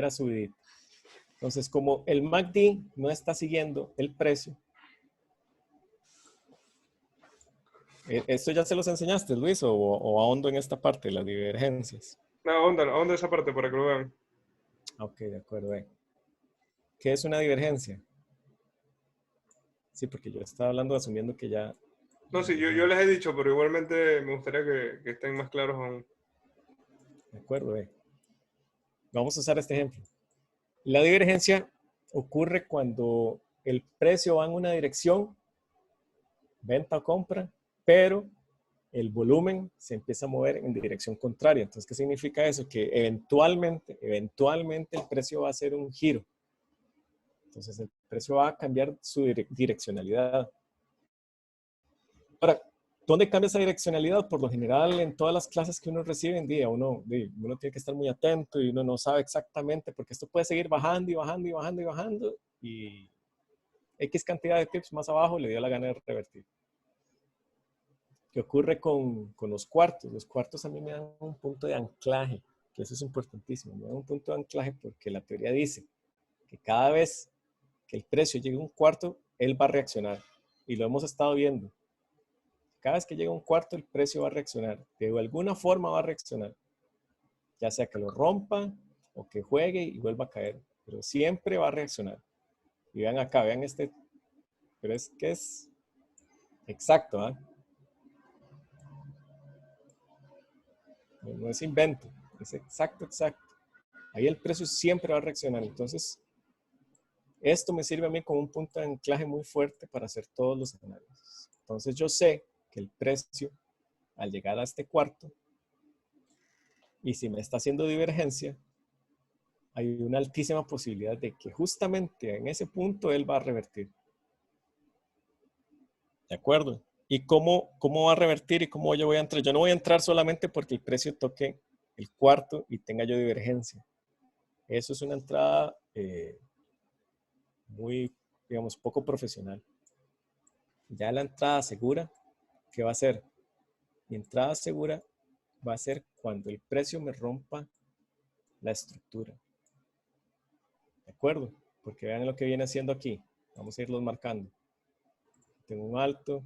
subida. Entonces, como el MACD no está siguiendo el precio, ¿esto ya se los enseñaste, Luis, o ahondo en esta parte, las divergencias? No, onda esa parte para que lo vean. Ok, de acuerdo. ¿Qué es una divergencia? Sí, porque yo estaba hablando asumiendo que ya... No, sí, yo les he dicho, pero igualmente me gustaría que estén más claros aún. De acuerdo. Vamos a usar este ejemplo. La divergencia ocurre cuando el precio va en una dirección, venta o compra, pero el volumen se empieza a mover en dirección contraria. Entonces, ¿qué significa eso? Que eventualmente el precio va a hacer un giro. Entonces, el precio va a cambiar su direccionalidad. Ahora, ¿dónde cambia esa direccionalidad? Por lo general, en todas las clases que uno recibe en día, uno tiene que estar muy atento y uno no sabe exactamente, porque esto puede seguir bajando y bajando y bajando y bajando, y X cantidad de pips más abajo le dio la gana de revertir. ¿Qué ocurre con los cuartos? Los cuartos a mí me dan un punto de anclaje, que eso es importantísimo. Me dan un punto de anclaje porque la teoría dice que cada vez que el precio llegue a un cuarto, él va a reaccionar. Y lo hemos estado viendo. Cada vez que llega a un cuarto, el precio va a reaccionar. De alguna forma va a reaccionar. Ya sea que lo rompa o que juegue y vuelva a caer. Pero siempre va a reaccionar. Y vean acá, vean este. Pero es que es exacto, ¿eh? No es invento, es exacto. Ahí el precio siempre va a reaccionar. Entonces, esto me sirve a mí como un punto de anclaje muy fuerte para hacer todos los análisis. Entonces, yo sé que el precio, al llegar a este cuarto, y si me está haciendo divergencia, hay una altísima posibilidad de que justamente en ese punto él va a revertir. ¿De acuerdo? ¿Y cómo va a revertir y cómo yo voy a entrar? Yo no voy a entrar solamente porque el precio toque el cuarto y tenga yo divergencia. Eso es una entrada muy, digamos, poco profesional. Ya la entrada segura, ¿qué va a ser? Mi entrada segura va a ser cuando el precio me rompa la estructura. ¿De acuerdo? Porque vean lo que viene haciendo aquí. Vamos a irlos marcando. Tengo un alto.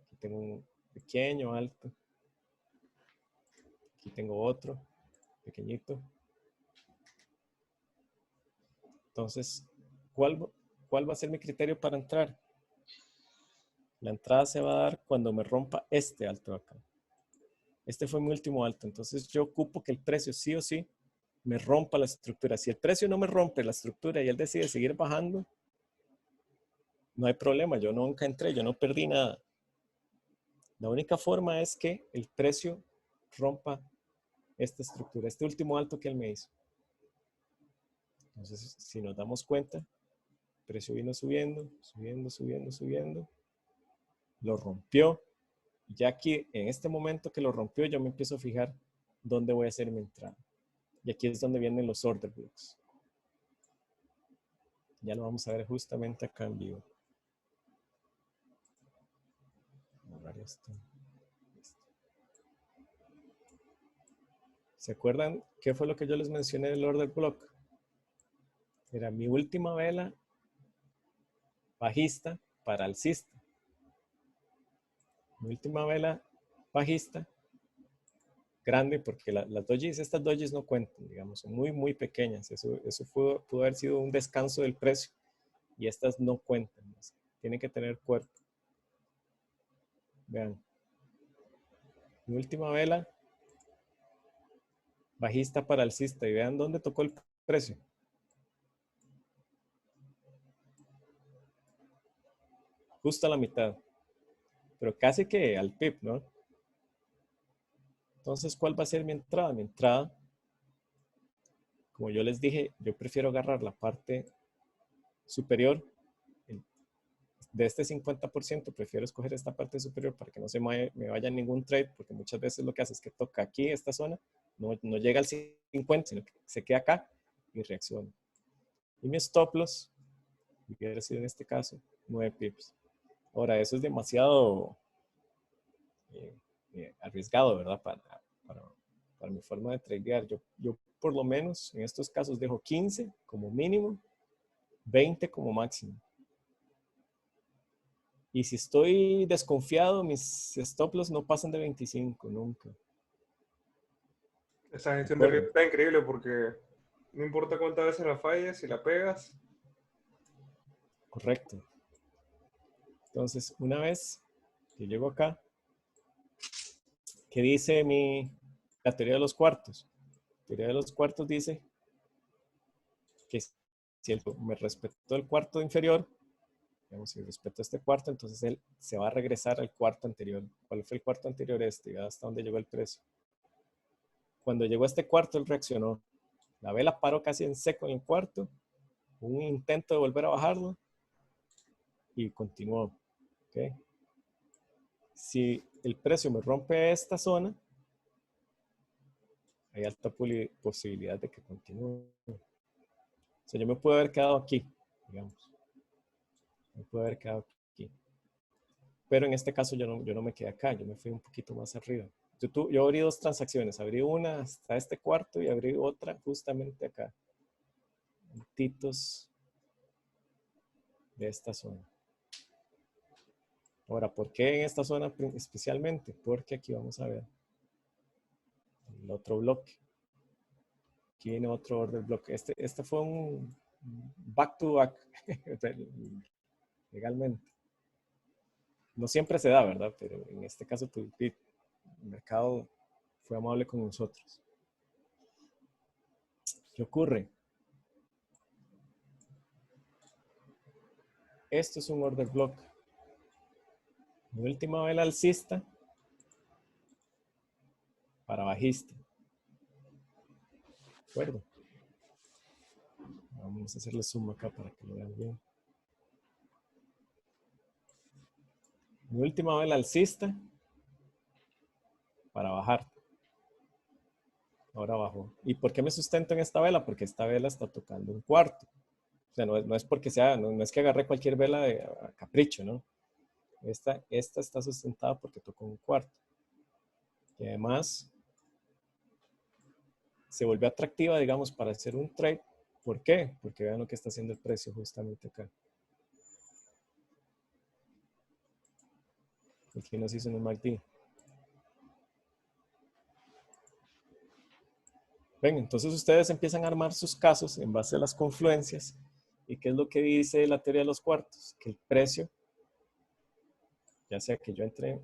Aquí tengo un pequeño alto. Aquí tengo otro pequeñito. Entonces, ¿cuál va a ser mi criterio para entrar? La entrada se va a dar cuando me rompa este alto de acá. Este fue mi último alto. Entonces, yo ocupo que el precio sí o sí me rompa la estructura. Si el precio no me rompe la estructura y él decide seguir bajando, no hay problema. Yo nunca entré, yo no perdí nada. La única forma es que el precio rompa esta estructura, este último alto que él me hizo. Entonces, si nos damos cuenta, el precio vino subiendo, subiendo. Lo rompió. Ya aquí, en este momento que lo rompió, yo me empiezo a fijar dónde voy a hacer mi entrada. Y aquí es donde vienen los order blocks. Ya lo vamos a ver justamente acá en vivo. Borrar esto. ¿Se acuerdan qué fue lo que yo les mencioné del order block? Era mi última vela bajista para alcista. Mi última vela bajista grande, porque las dojis, estas dojis no cuentan, digamos, son muy, muy pequeñas. Eso pudo haber sido un descanso del precio y estas no cuentan. Tienen que tener cuerpo. Vean. Mi última vela bajista para alcista y vean dónde tocó el precio. Justo a la mitad. Pero casi que al pip, ¿no? Entonces, ¿cuál va a ser mi entrada? Mi entrada, como yo les dije, yo prefiero agarrar la parte superior. De este 50%, prefiero escoger esta parte superior para que no se me vaya ningún trade, porque muchas veces lo que hace es que toca aquí esta zona, no llega al 50, sino que se queda acá y reacciona. Y mi stop loss, hubiera sido en este caso 9 pips. Ahora, eso es demasiado arriesgado, ¿verdad? Para mi forma de tradear. Yo por lo menos en estos casos dejo 15 como mínimo, 20 como máximo. Y si estoy desconfiado, mis stop loss no pasan de 25, nunca. Esa gestión de riesgo está increíble porque no importa cuántas veces la falles, si la pegas. Correcto. Entonces, una vez que llego acá, ¿qué dice la teoría de los cuartos? La teoría de los cuartos dice que si me respetó el cuarto inferior, Digamos, si respeto este cuarto, entonces él se va a regresar al cuarto anterior. ¿Cuál fue el cuarto anterior? Este, hasta dónde llegó el precio. Cuando llegó a este cuarto, él reaccionó. La vela paró casi en seco en el cuarto. Un intento de volver a bajarlo. Y continuó. ¿Okay? Si el precio me rompe esta zona, hay alta posibilidad de que continúe. O sea, yo me puedo haber quedado aquí, digamos. Me puedo haber quedado aquí. Pero en este caso yo no me quedé acá, yo me fui un poquito más arriba. Yo abrí dos transacciones, abrí una hasta este cuarto y abrí otra justamente acá. Puntitos de esta zona. Ahora, ¿por qué en esta zona especialmente? Porque aquí vamos a ver el otro bloque. Aquí viene otro order block. Este fue un back to back legalmente. No siempre se da, ¿verdad? Pero en este caso el mercado fue amable con nosotros. ¿Qué ocurre? Esto es un order block. Mi última vela alcista para bajista. ¿De acuerdo? Vamos a hacerle zoom acá para que lo vean bien. Mi última vela alcista para bajar. Ahora bajó. ¿Y por qué me sustento en esta vela? Porque esta vela está tocando un cuarto. O sea, no es porque sea, no es que agarré cualquier vela a capricho, ¿no? Esta está sustentada porque tocó un cuarto. Y además se volvió atractiva, digamos, para hacer un trade. ¿Por qué? Porque vean lo que está haciendo el precio justamente acá. Aquí nos hizo en un MACD. Ven, entonces ustedes empiezan a armar sus casos en base a las confluencias. ¿Y qué es lo que dice la teoría de los cuartos? Que el precio, ya sea que yo entre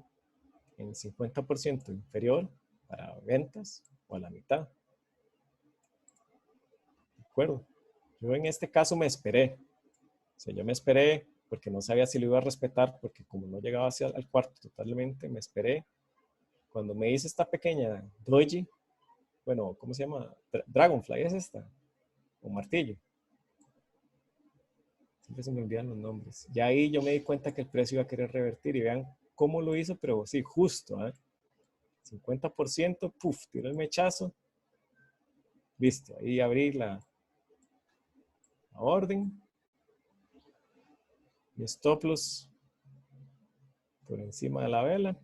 en 50% inferior para ventas o a la mitad. ¿De acuerdo? Yo en este caso me esperé. O sea, yo me esperé porque no sabía si lo iba a respetar, porque como no llegaba hacia el cuarto totalmente, me esperé. Cuando me hice esta pequeña doji, bueno, ¿cómo se llama? Dragonfly es esta, o martillo. Siempre se me olvidan los nombres. Ya ahí yo me di cuenta que el precio iba a querer revertir y vean cómo lo hizo, pero sí, justo, ¿eh? 50%, puf, tiró el mechazo. Listo, ahí abrí la orden. Mi stop loss por encima de la vela.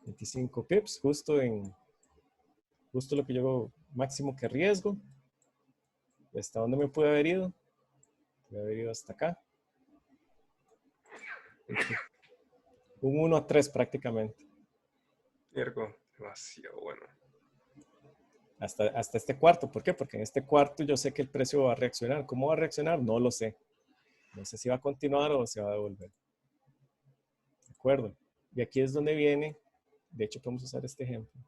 25 pips, justo lo que yo máximo que riesgo. ¿Hasta dónde me pude haber ido? Pude haber ido hasta acá. Un 1 a 3 prácticamente. Miércoles, demasiado bueno. Hasta este cuarto. ¿Por qué? Porque en este cuarto yo sé que el precio va a reaccionar. ¿Cómo va a reaccionar? No lo sé. No sé si va a continuar o se va a devolver. ¿De acuerdo? Y aquí es donde viene. De hecho, podemos usar este ejemplo.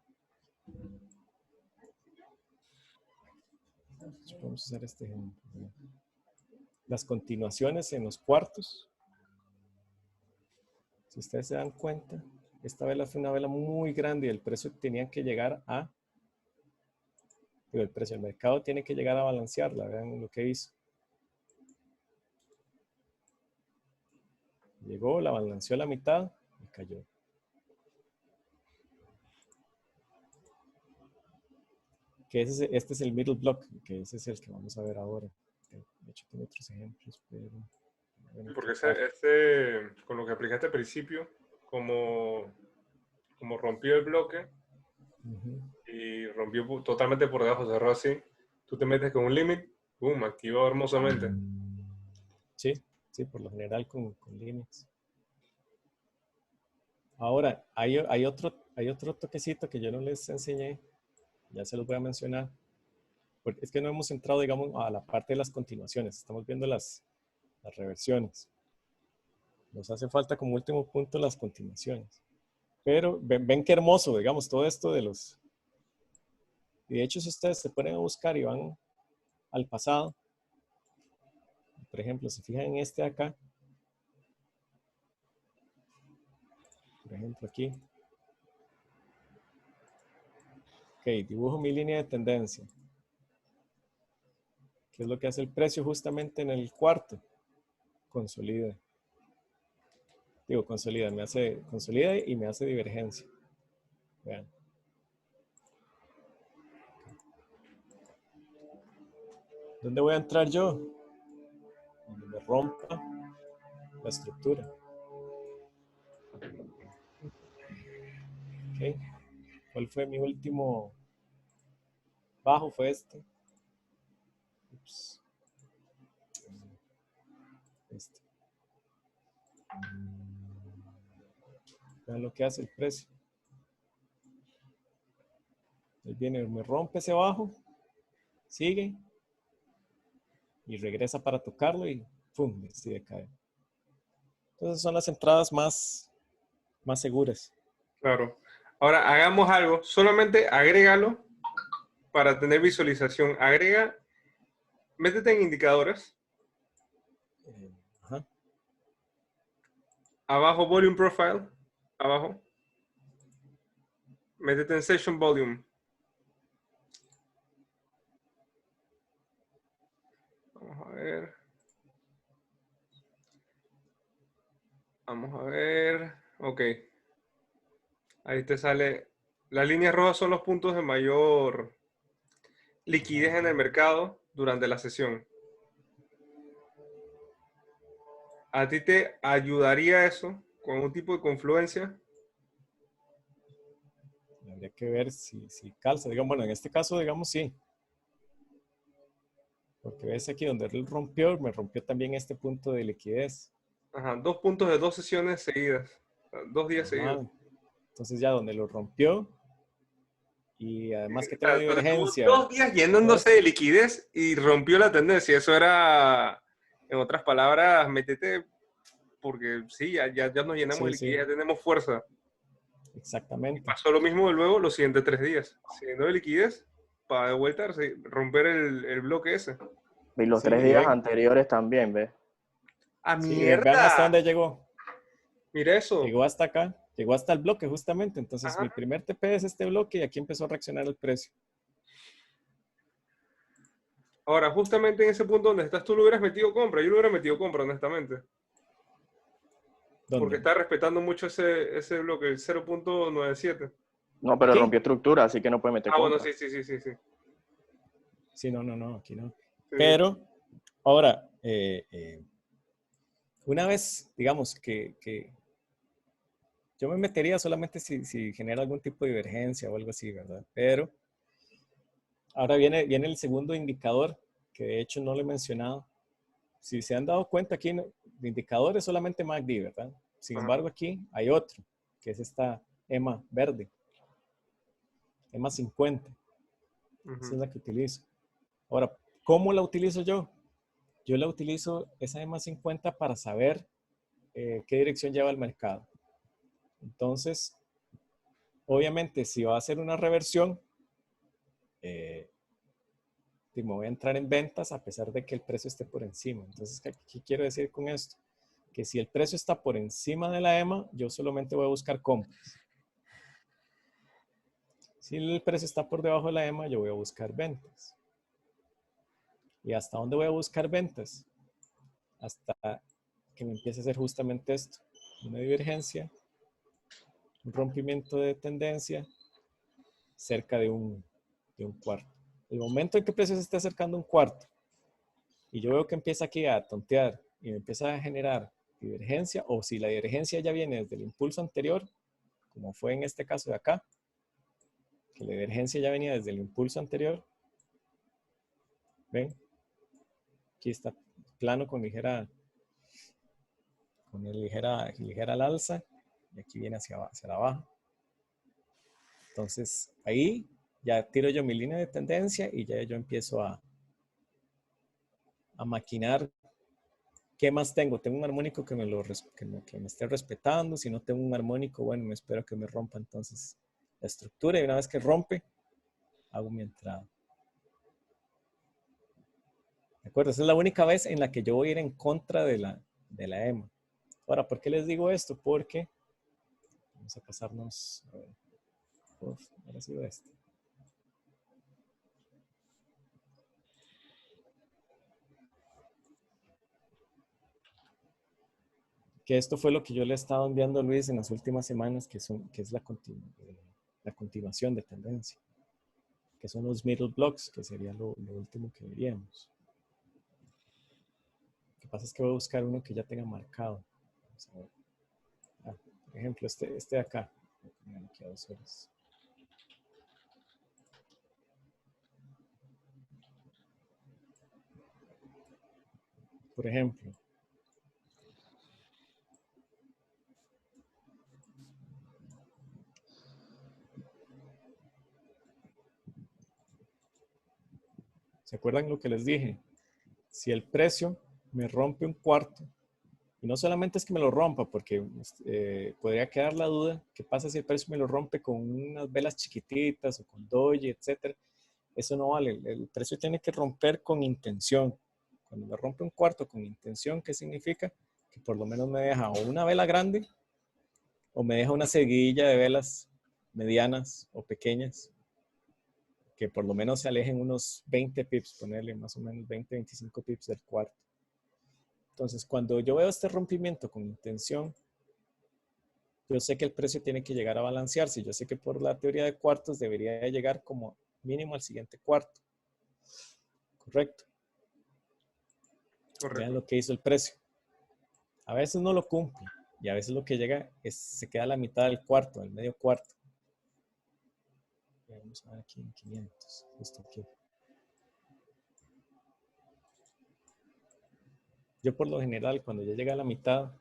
Vamos a usar este ejemplo. Las continuaciones en los cuartos. Si ustedes se dan cuenta, esta vela fue una vela muy grande y el precio tenía que llegar a... Pero el precio del mercado tiene que llegar a balancearla. Vean lo que hizo. Llegó, la balanceó a la mitad y cayó. Que este es el middle block, que ese es el que vamos a ver ahora. De hecho, tengo otros ejemplos, pero... Porque con lo que aplicaste al principio, como rompió el bloque y rompió totalmente por debajo, cerró así, tú te metes con un limit, boom, activado hermosamente. Sí, por lo general con limits. Ahora, hay otro toquecito que yo no les enseñé, ya se los voy a mencionar, porque es que no hemos entrado, digamos, a la parte de las continuaciones, estamos viendo las reversiones. Nos hace falta como último punto las continuaciones. Pero ven qué hermoso, digamos, todo esto de los... Y de hecho, si ustedes se ponen a buscar y van al pasado, por ejemplo, se fijan en este de acá, por ejemplo aquí, ok, dibujo mi línea de tendencia. ¿Qué es lo que hace el precio justamente en el cuarto? Consolida. Digo, consolida y me hace divergencia. Vean. ¿Dónde voy a entrar yo? Donde me rompa la estructura. Ok. ¿Cuál fue mi último bajo? Fue este. Ups. Este. Vean lo que hace el precio. Él viene, me rompe ese bajo, sigue y regresa para tocarlo y ¡pum! Decide caer. Entonces son las entradas más seguras. Claro. Ahora hagamos algo, solamente agrégalo para tener visualización. Métete en indicadores. Ajá. Abajo, Volume Profile. Abajo. Métete en Session Volume. Vamos a ver. Vamos a ver. Ok. Ahí te sale. Las líneas rojas son los puntos de mayor liquidez en el mercado durante la sesión. ¿A ti te ayudaría eso con un tipo de confluencia? Habría que ver si calza. Digamos, bueno, en este caso, digamos, sí. Porque ves aquí donde él rompió, me rompió también este punto de liquidez. Ajá, 2 puntos de 2 sesiones seguidas. 2 días Ajá. seguidos. Entonces ya donde lo rompió y además que tengo Entonces, tuvo divergencia. 2 días llenándose de liquidez y rompió la tendencia. Eso era, en otras palabras, métete, porque sí, ya nos llenamos de Sí, liquidez, sí, ya tenemos fuerza. Y exactamente. pasó lo mismo luego los siguientes 3 días. Se llenó de liquidez para de vuelta romper el bloque ese. Y los Sí, 3 y días ven, anteriores también, ¿ves? ¡Ah, sí, vean hasta mierda! dónde llegó. Mira eso. Llegó hasta acá, llegó hasta el bloque justamente. Entonces Ajá. mi primer TP es este bloque y aquí empezó a reaccionar el precio. Ahora, justamente en ese punto donde estás, tú lo hubieras metido compra. Yo lo hubiera metido compra, honestamente. Porque ¿Dónde? está respetando mucho ese bloque, el 0.97. No, pero ¿Aquí? rompió estructura, así que no puede meter Ah, bueno, compra. sí. Sí, no, aquí no. Sí. Pero ahora, una vez, digamos, que yo me metería solamente si genera algún tipo de divergencia o algo así, ¿verdad? Pero ahora viene el segundo indicador, que de hecho no lo he mencionado. Si se han dado cuenta aquí, el indicador es solamente MACD, ¿verdad? Sin Ajá. embargo, aquí hay otro, que es esta EMA verde. EMA 50. Esa es la que utilizo. Ahora, ¿cómo la utilizo yo? Yo la utilizo, esa EMA 50, para saber qué dirección lleva el mercado. Entonces, obviamente, si va a hacer una reversión, me voy a entrar en ventas a pesar de que el precio esté por encima. Entonces, ¿qué quiero decir con esto? Que si el precio está por encima de la EMA, yo solamente voy a buscar compras. Si el precio está por debajo de la EMA, yo voy a buscar ventas. ¿Y hasta dónde voy a buscar ventas? Hasta que me empiece a hacer justamente esto. Una divergencia, un rompimiento de tendencia cerca de un cuarto. El momento en que el precio se esté acercando a un cuarto y yo veo que empieza aquí a tontear y me empieza a generar divergencia, o si la divergencia ya viene desde el impulso anterior, como fue en este caso de acá, que la divergencia ya venía desde el impulso anterior, ¿ven? Aquí está plano con ligera al alza, y aquí viene hacia la baja. Entonces ahí ya tiro yo mi línea de tendencia y ya yo empiezo a maquinar. ¿Qué más tengo? Tengo un armónico que me esté respetando. Si no tengo un armónico, bueno, me espero que me rompa entonces la estructura, y una vez que rompe, hago mi entrada. ¿De acuerdo? Esa es la única vez en la que yo voy a ir en contra de la EMA. Ahora, ¿por qué les digo esto? Porque vamos a pasarnos, a ver, ahora sí esto. Que esto fue lo que yo le he estado enviando a Luis en las últimas semanas, que es la continuación de tendencia, que son los middle blocks, que sería lo último que veríamos. Lo que pasa es que voy a buscar uno que ya tenga marcado. Vamos a ver. Por ejemplo, este de acá. Voy a poner aquí a 2 horas. Por ejemplo, ¿se acuerdan lo que les dije? Si el precio me rompe un cuarto, y no solamente es que me lo rompa, porque podría quedar la duda, ¿qué pasa si el precio me lo rompe con unas velas chiquititas o con doji, etcétera? Eso no vale. El precio tiene que romper con intención. Cuando me rompe un cuarto con intención, ¿qué significa? Que por lo menos me deja o una vela grande o me deja una seguidilla de velas medianas o pequeñas que por lo menos se alejen unos 20 pips, ponerle más o menos 20, 25 pips del cuarto. Entonces, cuando yo veo este rompimiento con intención, yo sé que el precio tiene que llegar a balancearse. Yo sé que por la teoría de cuartos debería llegar como mínimo al siguiente cuarto. Correcto. Correcto. Vean lo que hizo el precio. A veces no lo cumple y a veces lo que llega se queda a la mitad del cuarto, del medio cuarto. Vamos a ver aquí en 500. Justo aquí. Yo por lo general, cuando ya llega a la mitad,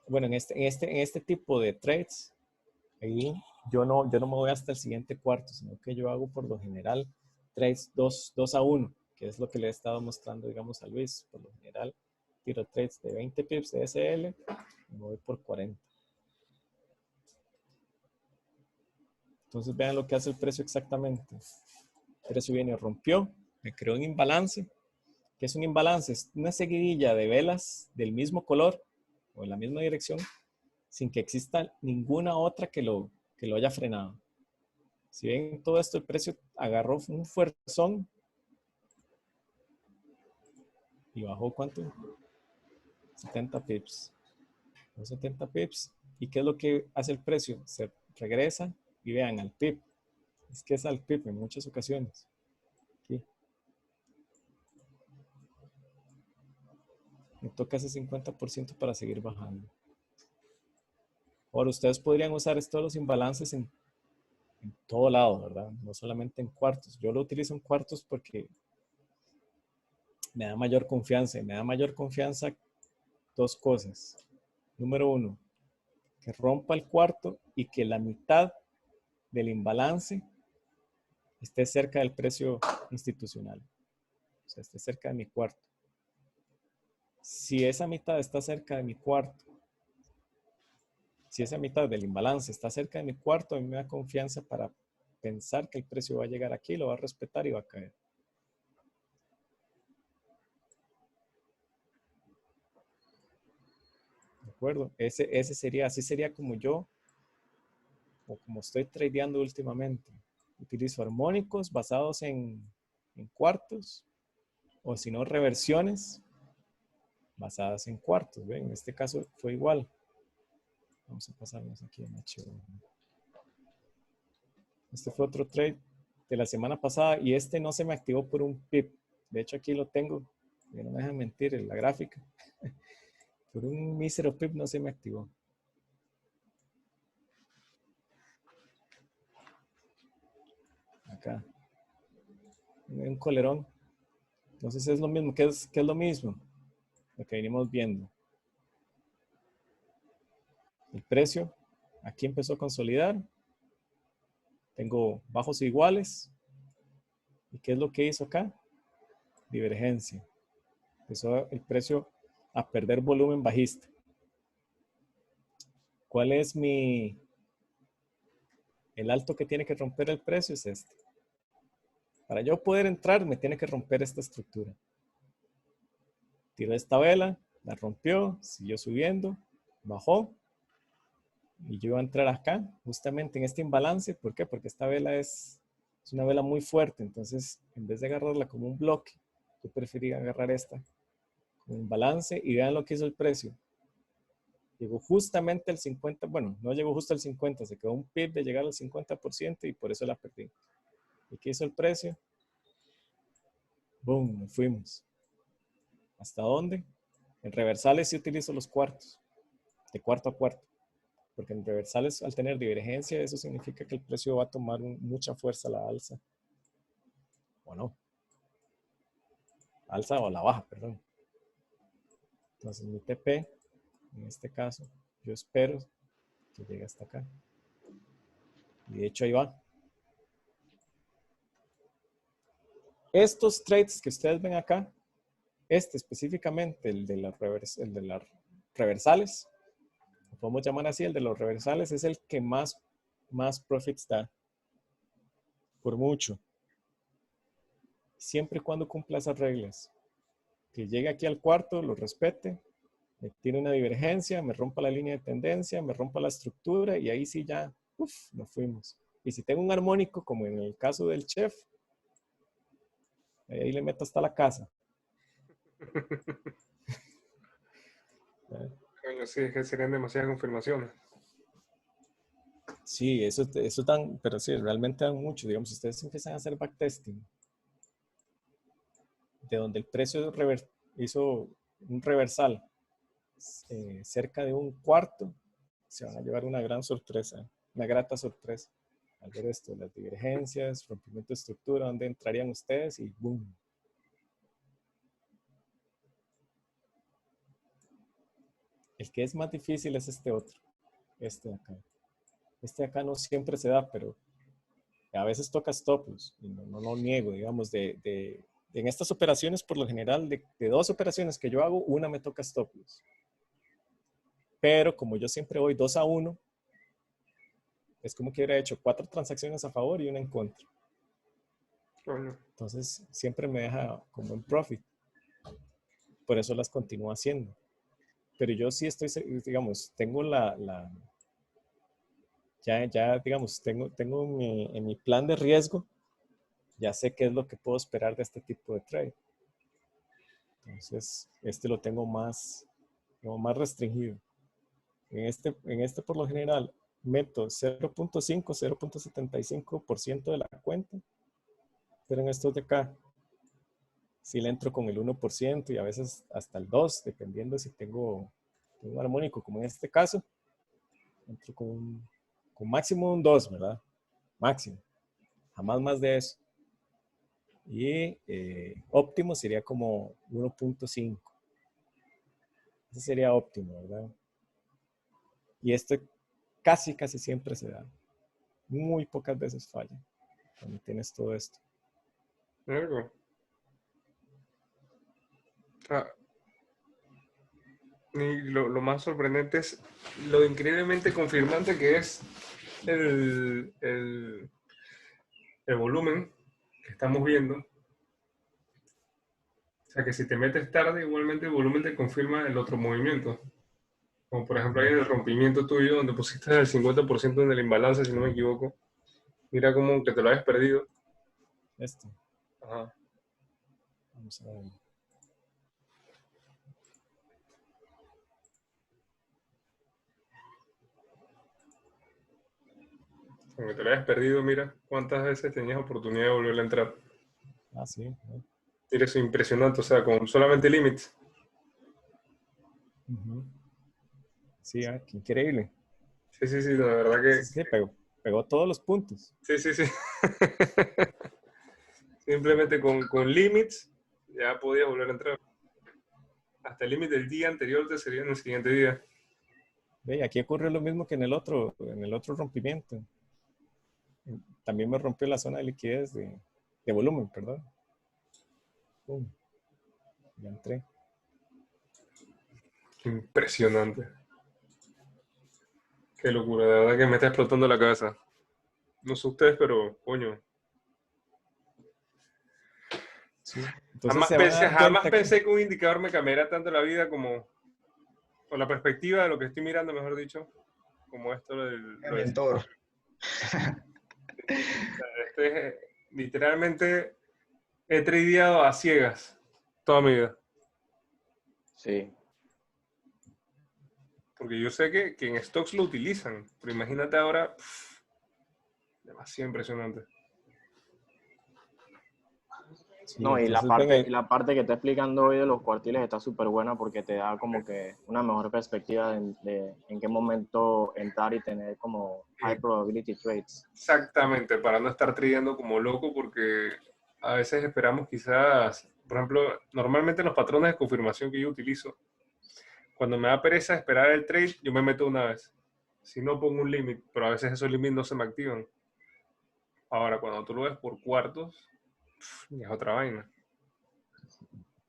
bueno, en este tipo de trades, ahí yo no me voy hasta el siguiente cuarto, sino que yo hago por lo general trades 2 a 1, que es lo que le he estado mostrando, digamos, a Luis. Por lo general, tiro trades de 20 pips de SL y me voy por 40. Entonces vean lo que hace el precio exactamente. El precio viene, rompió, me creó un imbalance. ¿Qué es un imbalance? Es una seguidilla de velas del mismo color o en la misma dirección sin que exista ninguna otra que lo haya frenado. Si ven todo esto, el precio agarró un fuerzón y bajó ¿cuánto? 70 pips. 70 pips. ¿Y qué es lo que hace el precio? Se regresa y vean al pip. Es que es al pip en muchas ocasiones. Aquí. Me toca ese 50% para seguir bajando. Ahora, ustedes podrían usar estos los imbalances en todo lado, ¿verdad? No solamente en cuartos. Yo lo utilizo en cuartos porque me da mayor confianza. Y me da mayor confianza 2 cosas. Número 1, que rompa el cuarto y que la mitad del imbalance esté cerca del precio institucional. O sea, esté cerca de mi cuarto. Si esa mitad está cerca de mi cuarto, si esa mitad del imbalance está cerca de mi cuarto, a mí me da confianza para pensar que el precio va a llegar aquí, lo va a respetar y va a caer. ¿De acuerdo? Ese sería, así sería como yo, o como estoy tradeando últimamente. Utilizo armónicos basados en cuartos, o si no, reversiones basadas en cuartos. ¿Ven? En este caso fue igual. Vamos a pasarnos aquí en HO. Este fue otro trade de la semana pasada y este no se me activó por un pip. De hecho, aquí lo tengo. No me dejan mentir en la gráfica. Por un mísero pip no se me activó. Acá. Un colerón. Entonces es lo mismo. ¿Qué es lo mismo? Lo que venimos viendo. El precio aquí empezó a consolidar. Tengo bajos iguales. ¿Y qué es lo que hizo acá? Divergencia. Empezó el precio a perder volumen bajista. ¿Cuál es el alto que tiene que romper el precio? Es este. Para yo poder entrar, me tiene que romper esta estructura. Tiró esta vela, la rompió, siguió subiendo, bajó. Y yo iba a entrar acá, justamente en este imbalance. ¿Por qué? Porque esta vela es una vela muy fuerte. Entonces, en vez de agarrarla como un bloque, yo preferí agarrar esta como un balance. Y vean lo que hizo el precio. Llegó justamente al 50%. Bueno, no llegó justo al 50%. Se quedó un pip de llegar al 50% y por eso la perdí. ¿Y qué hizo el precio? ¡Boom! Nos fuimos. ¿Hasta dónde? En reversales sí utilizo los cuartos. De cuarto a cuarto. Porque en reversales, al tener divergencia, eso significa que el precio va a tomar mucha fuerza a la alza. ¿O no? Alza o a la baja, perdón. Entonces, mi TP, en este caso, yo espero que llegue hasta acá. Y de hecho, ahí va. Estos trades que ustedes ven acá, este específicamente, el de las reversales, lo podemos llamar así, el de los reversales, es el que más profits da. Por mucho. Siempre y cuando cumpla esas reglas. Que llegue aquí al cuarto, lo respete, me tiene una divergencia, me rompa la línea de tendencia, me rompa la estructura y ahí sí ya, nos fuimos. Y si tengo un armónico, como en el caso del chef, ahí le meto hasta la casa. Coño, sí, es que serían demasiadas confirmaciones. Sí, eso dan, pero sí, realmente dan mucho. Digamos, si ustedes empiezan a hacer backtesting, de donde el precio hizo un reversal cerca de un cuarto, se van a llevar una gran sorpresa, una grata sorpresa al ver esto, las divergencias, rompimiento de estructura, donde entrarían ustedes y ¡boom! El que es más difícil es este otro, este de acá. Este de acá no siempre se da, pero a veces toca stop loss, y no lo niego, digamos, en estas operaciones, por lo general, de 2 operaciones que yo hago, una me toca stop loss. Pero como yo siempre voy 2-1, es como que hubiera hecho 4 transacciones a favor y una en contra. Coño. Entonces, siempre me deja como en profit. Por eso las continúo haciendo. Pero yo sí estoy, digamos, tengo ya digamos, tengo en mi plan de riesgo, ya sé qué es lo que puedo esperar de este tipo de trade. Entonces, este lo tengo más restringido. En este por lo general, meto 0.5, 0.75% de la cuenta, pero en estos de acá, sí le entro con el 1% y a veces hasta el 2%, dependiendo si tengo un armónico, como en este caso, entro con máximo un 2, ¿verdad? Máximo, jamás más de eso. Y óptimo sería como 1.5. Ese sería óptimo, ¿verdad? Y esto casi siempre se da. Muy pocas veces falla cuando tienes todo esto. Algo. Y lo más sorprendente es lo increíblemente confirmante que es el volumen que estamos viendo. O sea, que si te metes tarde, igualmente el volumen te confirma el otro movimiento. Como por ejemplo ahí en el rompimiento tuyo, donde pusiste el 50% en el imbalance, si no me equivoco. Mira como que te lo habías perdido. Esto. Ajá. Vamos a ver. Aunque te lo hayas perdido, mira cuántas veces tenías oportunidad de volver a entrar. Ah, sí. Mira, eso es impresionante, o sea, con solamente límites. Sí, qué increíble. Sí, la verdad que... Sí, pegó todos los puntos. Sí. Simplemente con límites ya podías volver a entrar. Hasta el límite del día anterior te sería en el siguiente día. Ve, aquí ocurrió lo mismo que en el otro rompimiento. También me rompió la zona de liquidez de volumen, perdón. ¡Pum! Ya entré. Impresionante. Qué locura, de verdad que me está explotando la cabeza. No sé ustedes, pero coño. Sí. Entonces se van a dar Jamás cuenta pensé que un indicador me cambiara tanto la vida como, con la perspectiva de lo que estoy mirando, mejor dicho, como esto El lo del mentor. este es, literalmente he tradeado a ciegas toda mi vida. Sí. Porque yo sé que en stocks lo utilizan, pero imagínate ahora, demasiado impresionante. Sí, No, y entonces ven ahí. la parte que está explicando hoy de los cuartiles está súper buena porque te da como que una mejor perspectiva de en qué momento entrar y tener como high probability trades. Exactamente, para no estar tradeando como loco, porque a veces esperamos quizás, por ejemplo, normalmente los patrones de confirmación que yo utilizo, cuando me da pereza esperar el trade, yo me meto una vez. Si no, pongo un límite, pero a veces esos límites no se me activan. Ahora, cuando tú lo ves por cuartos, es otra vaina.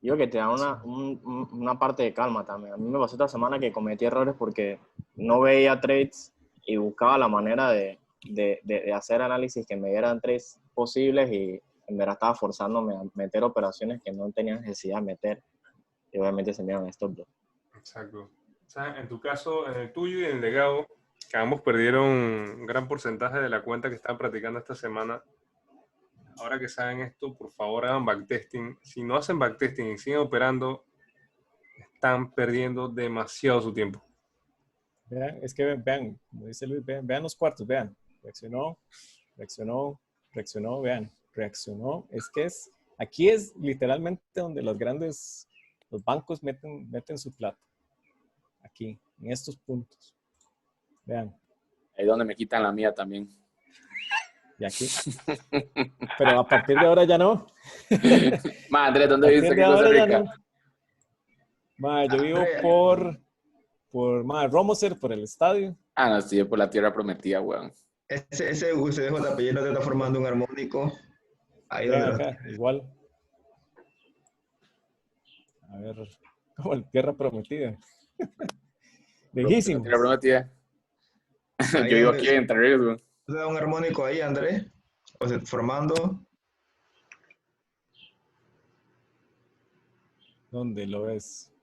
Yo que te da una parte de calma también. A mí me pasó esta semana que cometí errores porque no veía trades y buscaba la manera de hacer análisis que me dieran trades posibles y en verdad estaba forzándome a meter operaciones que no tenía necesidad de meter y obviamente se me iban a stop loss. Exacto. O sea, en tu caso, en el tuyo y en el de Gabo, que ambos perdieron un gran porcentaje de la cuenta que estaban practicando esta semana. Ahora que saben esto, por favor hagan backtesting. Si no hacen backtesting y siguen operando, están perdiendo demasiado su tiempo. Vean, es que vean, como dice Luis, vean los cuartos, vean. Reaccionó, reaccionó, reaccionó, vean, reaccionó. Aquí es literalmente donde los bancos meten su plata. Aquí, en estos puntos. Vean, Ahí es donde me quitan la mía también. y aquí. Pero a partir de ahora ya no. Ma, Andrés, A ¿dónde partir viste de que Costa ahora ya Rica? no. Ma, yo vivo Andrés, por Romoser, por el estadio. Ah, no, estoy por la tierra prometida, weón. ese UCDJPY no te está formando un armónico. Ahí Vean donde lo acá, igual. A ver, como el tierra prometida. La Lejísimos. tierra prometida. ahí Yo vivo donde aquí en Entre Ríos, weón. te da un armónico ahí, Andrés. O sea, formando. ¿Dónde lo ves?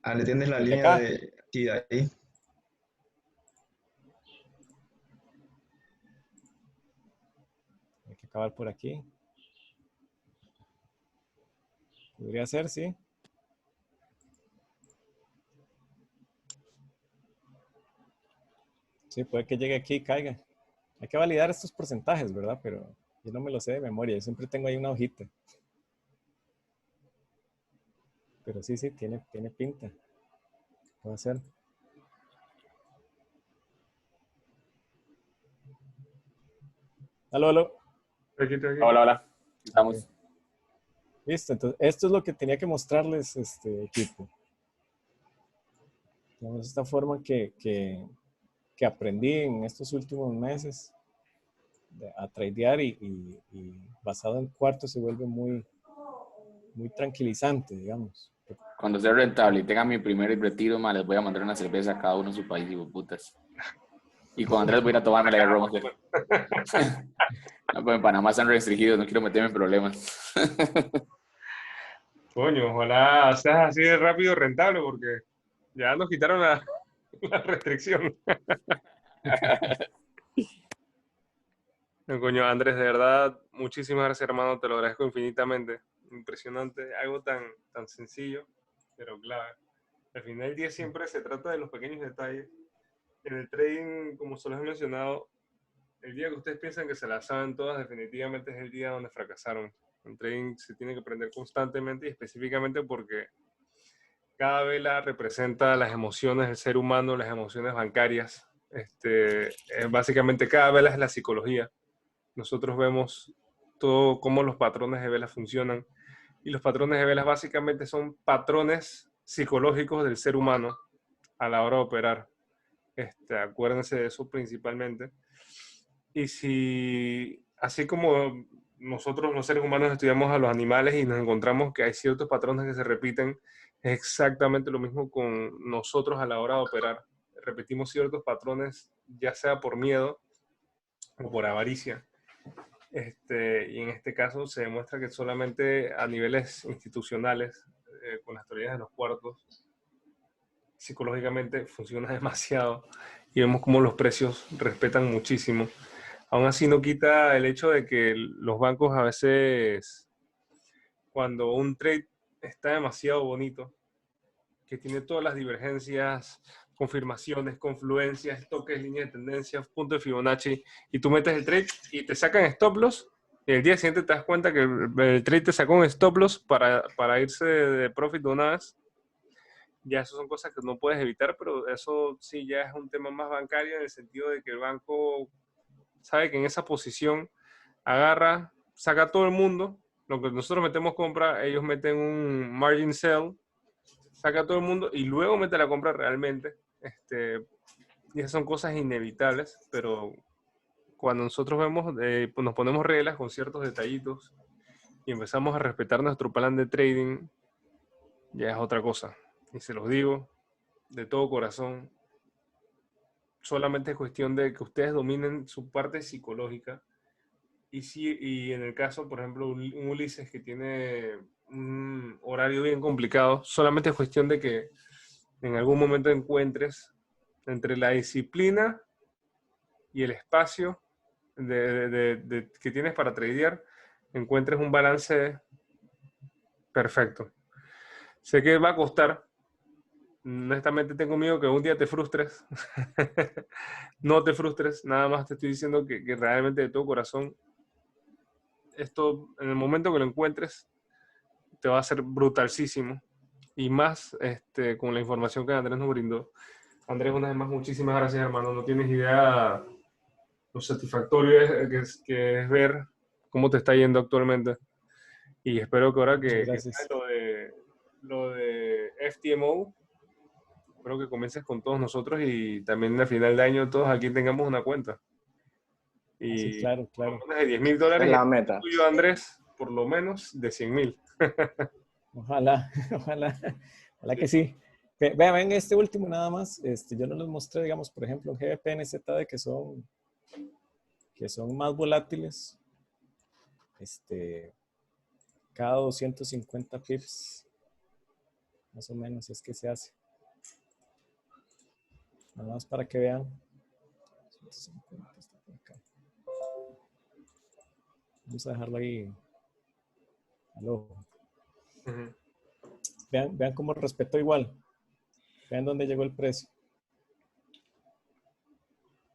Ah, le tienes la ¿El de línea acá? de. Sí, de ahí. Hay que acabar por aquí. Podría ser, sí. Sí, puede que llegue aquí y caiga. Hay que validar estos porcentajes, ¿verdad? Pero yo no me lo sé de memoria. Yo siempre tengo ahí una hojita. Pero sí, tiene pinta. Puede ser. Aló, aló. Aquí, aquí. Hola, hola. Ok. Estamos. Listo, entonces esto es lo que tenía que mostrarles este equipo. Digamos, esta forma que aprendí en estos últimos meses a tradear y basado en cuartos se vuelve muy tranquilizante, digamos. Cuando sea rentable y tenga mi primer retiro, ma, les voy a mandar una cerveza a cada uno en su país, hijo de putas. Y con Andrés voy a ir a tomarme la de Roma. No, pues en Panamá están restringidos, no quiero meterme en problemas. Coño, ojalá seas así de rápido rentable, porque ya nos quitaron la restricción. No, coño, Andrés, de verdad, muchísimas gracias, hermano. Te lo agradezco infinitamente. Impresionante. Algo tan sencillo, pero clave. Al final del día siempre se trata de los pequeños detalles. En el trading, como se los he mencionado, el día que ustedes piensan que se la saben todas, definitivamente es el día donde fracasaron. En trading se tiene que aprender constantemente y específicamente porque cada vela representa las emociones del ser humano, las emociones bancarias. Básicamente cada vela es la psicología. Nosotros vemos todo cómo los patrones de velas funcionan y los patrones de velas básicamente son patrones psicológicos del ser humano a la hora de operar. Acuérdense de eso principalmente. Y si, así como nosotros los seres humanos estudiamos a los animales y nos encontramos que hay ciertos patrones que se repiten, es exactamente lo mismo con nosotros a la hora de operar. Repetimos ciertos patrones, ya sea por miedo o por avaricia. Y en este caso se demuestra que solamente a niveles institucionales, con las teorías de los cuartos, psicológicamente funciona demasiado y vemos cómo los precios respetan muchísimo. Aún así no quita el hecho de que los bancos a veces, cuando un trade está demasiado bonito, que tiene todas las divergencias, confirmaciones, confluencias, toques, líneas de tendencia, punto de Fibonacci, y tú metes el trade y te sacan stop loss, y el día siguiente te das cuenta que el trade te sacó un stop loss para irse de profit de una vez. Ya eso son cosas que no puedes evitar, pero eso sí ya es un tema más bancario en el sentido de que el banco sabe que en esa posición agarra, saca a todo el mundo, lo que nosotros metemos compra, ellos meten un margin sell, saca a todo el mundo y luego mete la compra realmente. Y esas son cosas inevitables, pero cuando nosotros vemos, pues nos ponemos reglas con ciertos detallitos y empezamos a respetar nuestro plan de trading, ya es otra cosa. Y se los digo de todo corazón, solamente es cuestión de que ustedes dominen su parte psicológica. Y en el caso, por ejemplo, un Ulises que tiene un horario bien complicado, solamente es cuestión de que en algún momento encuentres entre la disciplina y el espacio que tienes para tradear, encuentres un balance perfecto. Sé que va a costar. Honestamente tengo miedo que un día te frustres. No te frustres, nada más te estoy diciendo que realmente de todo corazón, esto en el momento que lo encuentres, te va a ser brutalísimo. Y más con la información que Andrés nos brindó. Andrés, una vez más, muchísimas gracias, hermano. No tienes idea lo satisfactorio que es ver cómo te está yendo actualmente. Y espero que ahora Muchas que gracias. lo de FTMO, espero que comiences con todos nosotros y también al final de año todos aquí tengamos una cuenta. Sí, Y claro, por lo claro. menos de Esa $10,000 es y la el meta. tuyo, Andrés, por lo menos de 100,000. Ojalá, ojalá, ojalá que sí. Vean este último nada más. Yo no les mostré, digamos, por ejemplo, en GBP, NZD, que son más volátiles. Cada 250 pips, más o menos, es que se hace. Nada más para que vean. 150 está por acá. Vamos a dejarlo ahí al ojo. Uh-huh. Vean cómo respetó igual. Vean dónde llegó el precio.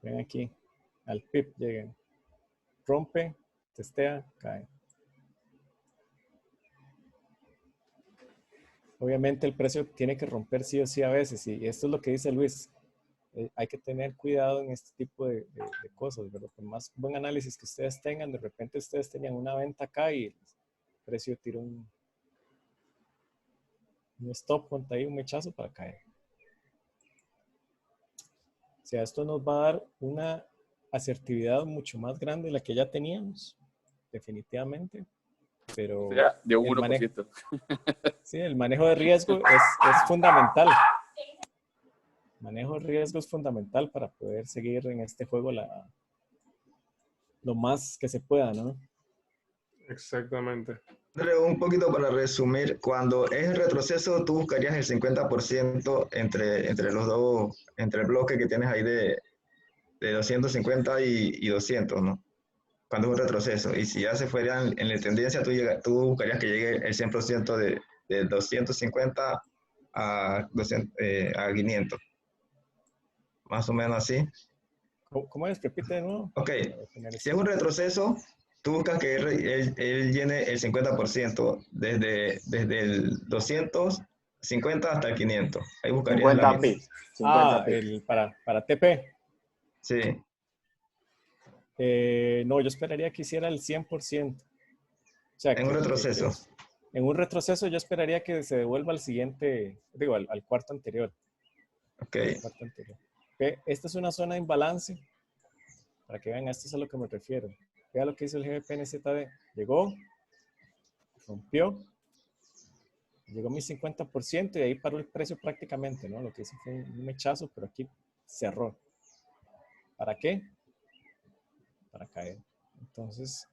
Ven aquí. Al pip lleguen. Rompe, testea, cae. Obviamente el precio tiene que romper sí o sí a veces. Y esto es lo que dice Luis. Hay que tener cuidado en este tipo de cosas, ¿verdad? Por más buen análisis que ustedes tengan, de repente ustedes tenían una venta acá y el precio tiró un stop contra ahí, un mechazo para caer. O sea, esto nos va a dar una asertividad mucho más grande de la que ya teníamos, definitivamente. Pero Ya, de un el manejo, 1%. sí, el manejo de riesgo es fundamental. El manejo de riesgo es fundamental para poder seguir en este juego lo más que se pueda, ¿no? Exactamente. André, un poquito para resumir, cuando es el retroceso, tú buscarías el 50% entre los dos, entre el bloque que tienes ahí de 250 y 200, ¿no? Cuando es un retroceso. Y si ya se fueran en la tendencia, tú buscarías que llegue el 100% de 250 a 500. Más o menos así. ¿Cómo es? Repite de nuevo. Ok, Voy a poner si esto. es un retroceso, tú buscas que él llene el 50% desde el 250 hasta el 500. Ahí buscarías la 50 mitad. pips. 50 pips. Para TP. Sí, No, yo esperaría que hiciera el 100%. O sea, en un retroceso. en un retroceso yo esperaría que se devuelva al siguiente, digo, al cuarto anterior. Ok, Al cuarto anterior. Okay. Esta es una zona de imbalance. Para que vean, esto es a lo que me refiero. Vean lo que hizo el GBP-NZD. Llegó, rompió, llegó a mi 50% y ahí paró el precio prácticamente, ¿no? Lo que hizo fue un mechazo, pero aquí cerró. ¿Para qué? Para caer. Entonces,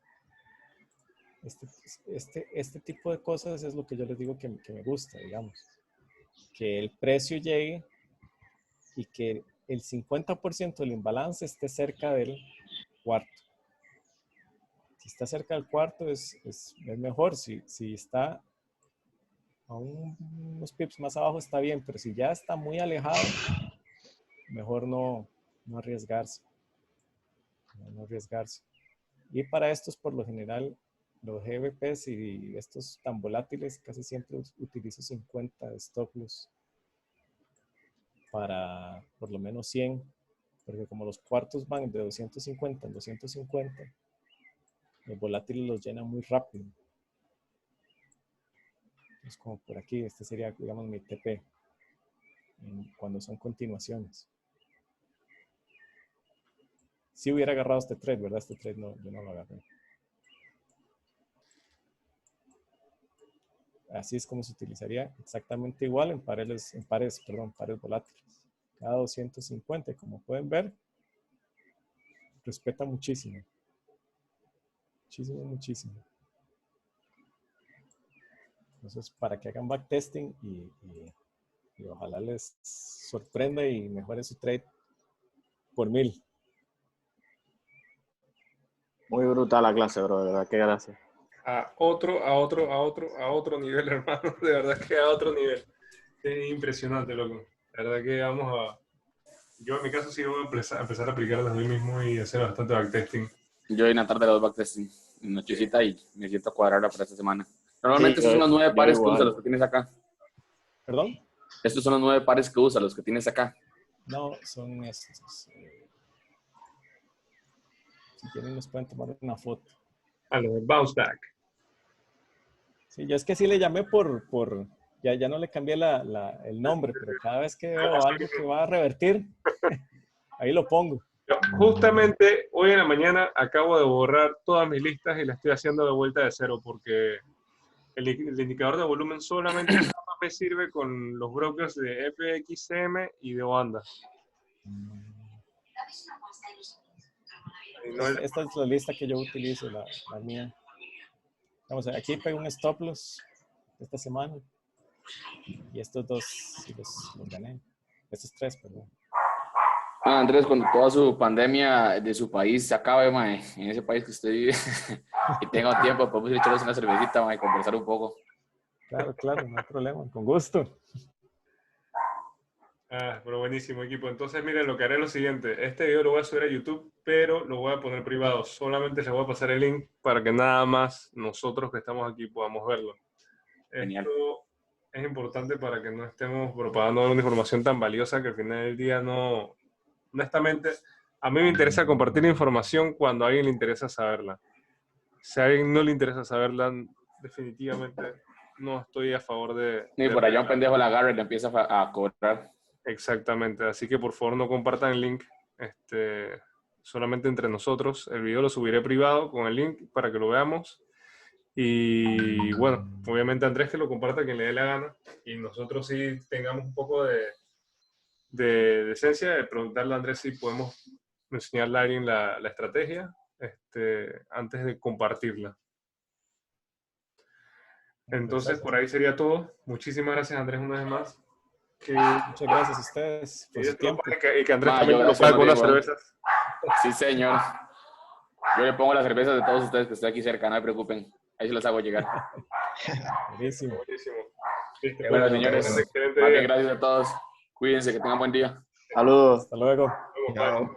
Este tipo de cosas es lo que yo les digo que me gusta, digamos. Que el precio llegue y que el 50% del imbalance esté cerca del cuarto. Si está cerca del cuarto es mejor. Si está a unos pips más abajo está bien, pero si ya está muy alejado, mejor no arriesgarse. No arriesgarse. Y para estos, por lo general, los GBPs y estos tan volátiles, casi siempre utilizo 50 de stop loss para por lo menos 100, porque como los cuartos van de 250 en 250, los volátiles los llenan muy rápido. Es como por aquí, este sería, digamos, mi TP, cuando son continuaciones. Si hubiera agarrado este trade, ¿verdad? Este trade no, yo no lo agarré. Así es como se utilizaría exactamente igual en pares volátiles. Cada 250, como pueden ver, respeta muchísimo. Muchísimo. Entonces, para que hagan backtesting y ojalá les sorprenda y mejore su trade por 1000. Muy brutal la clase, bro, de verdad, qué gracias. A otro nivel, hermano. De verdad que a otro nivel. Es impresionante, loco. La verdad que yo en mi caso sí voy a empezar a aplicarlas hoy mismo y hacer bastante backtesting. Yo en la tarde los backtesting, en nochecita, y me siento a cuadrarla para esta semana. Normalmente Sí, estos son los 9 pares que igual. usas, los que tienes acá. ¿Perdón? Estos son los 9 pares que usas, los que tienes acá. No, son estos. Si quieren nos pueden tomar una foto. A los de Bounce Back. Sí, yo es que sí le llamé ya no le cambié el nombre, pero cada vez que veo algo que va a revertir, ahí lo pongo. Justamente hoy en la mañana acabo de borrar todas mis listas y las estoy haciendo de vuelta de cero porque el indicador de volumen solamente me sirve con los brokers de FXM y de Oanda. Esta es la lista que yo utilizo, la mía. Vamos a ver, aquí pego un stop loss esta semana y estos dos sí los gané. Estos 3, perdón. Andrés, cuando toda su pandemia de su país se acabe, mae, en ese país que usted vive, y tenga tiempo, podemos ir a echarnos una cervecita, mae, y conversar un poco. Claro, no hay problema, con gusto. Pero buenísimo, equipo. Entonces, miren, lo que haré es lo siguiente. Este video lo voy a subir a YouTube, pero lo voy a poner privado. Solamente les voy a pasar el link para que nada más nosotros que estamos aquí podamos verlo. Genial. Esto es importante para que no estemos propagando una información tan valiosa que al final del día no... Honestamente, a mí me interesa compartir información cuando a alguien le interesa saberla. Si a alguien no le interesa saberla, definitivamente no estoy a favor de... Y por allá un pendejo la agarra y le empieza a cobrar. Exactamente, así que por favor no compartan el link solamente entre nosotros. El video lo subiré privado con el link para que lo veamos. Y bueno, obviamente Andrés que lo comparta a quien le dé la gana. Y nosotros sí tengamos un poco de decencia de preguntarle a Andrés si podemos enseñarle a alguien la estrategia antes de compartirla. Entonces, por ahí sería todo. Muchísimas gracias, Andrés, una vez más. Muchas gracias a ustedes por su tiempo. Y que Andrés también lo pague con unas cervezas. Sí, señor. Yo le pongo las cervezas de todos ustedes que estén aquí cerca, no se preocupen. Ahí se las hago llegar. Buenísimo. Buenísimo. Bueno, señores, excelente más día. bien gracias a todos. Cuídense, que tengan buen día. Saludos. Hasta luego. Vamos, bye.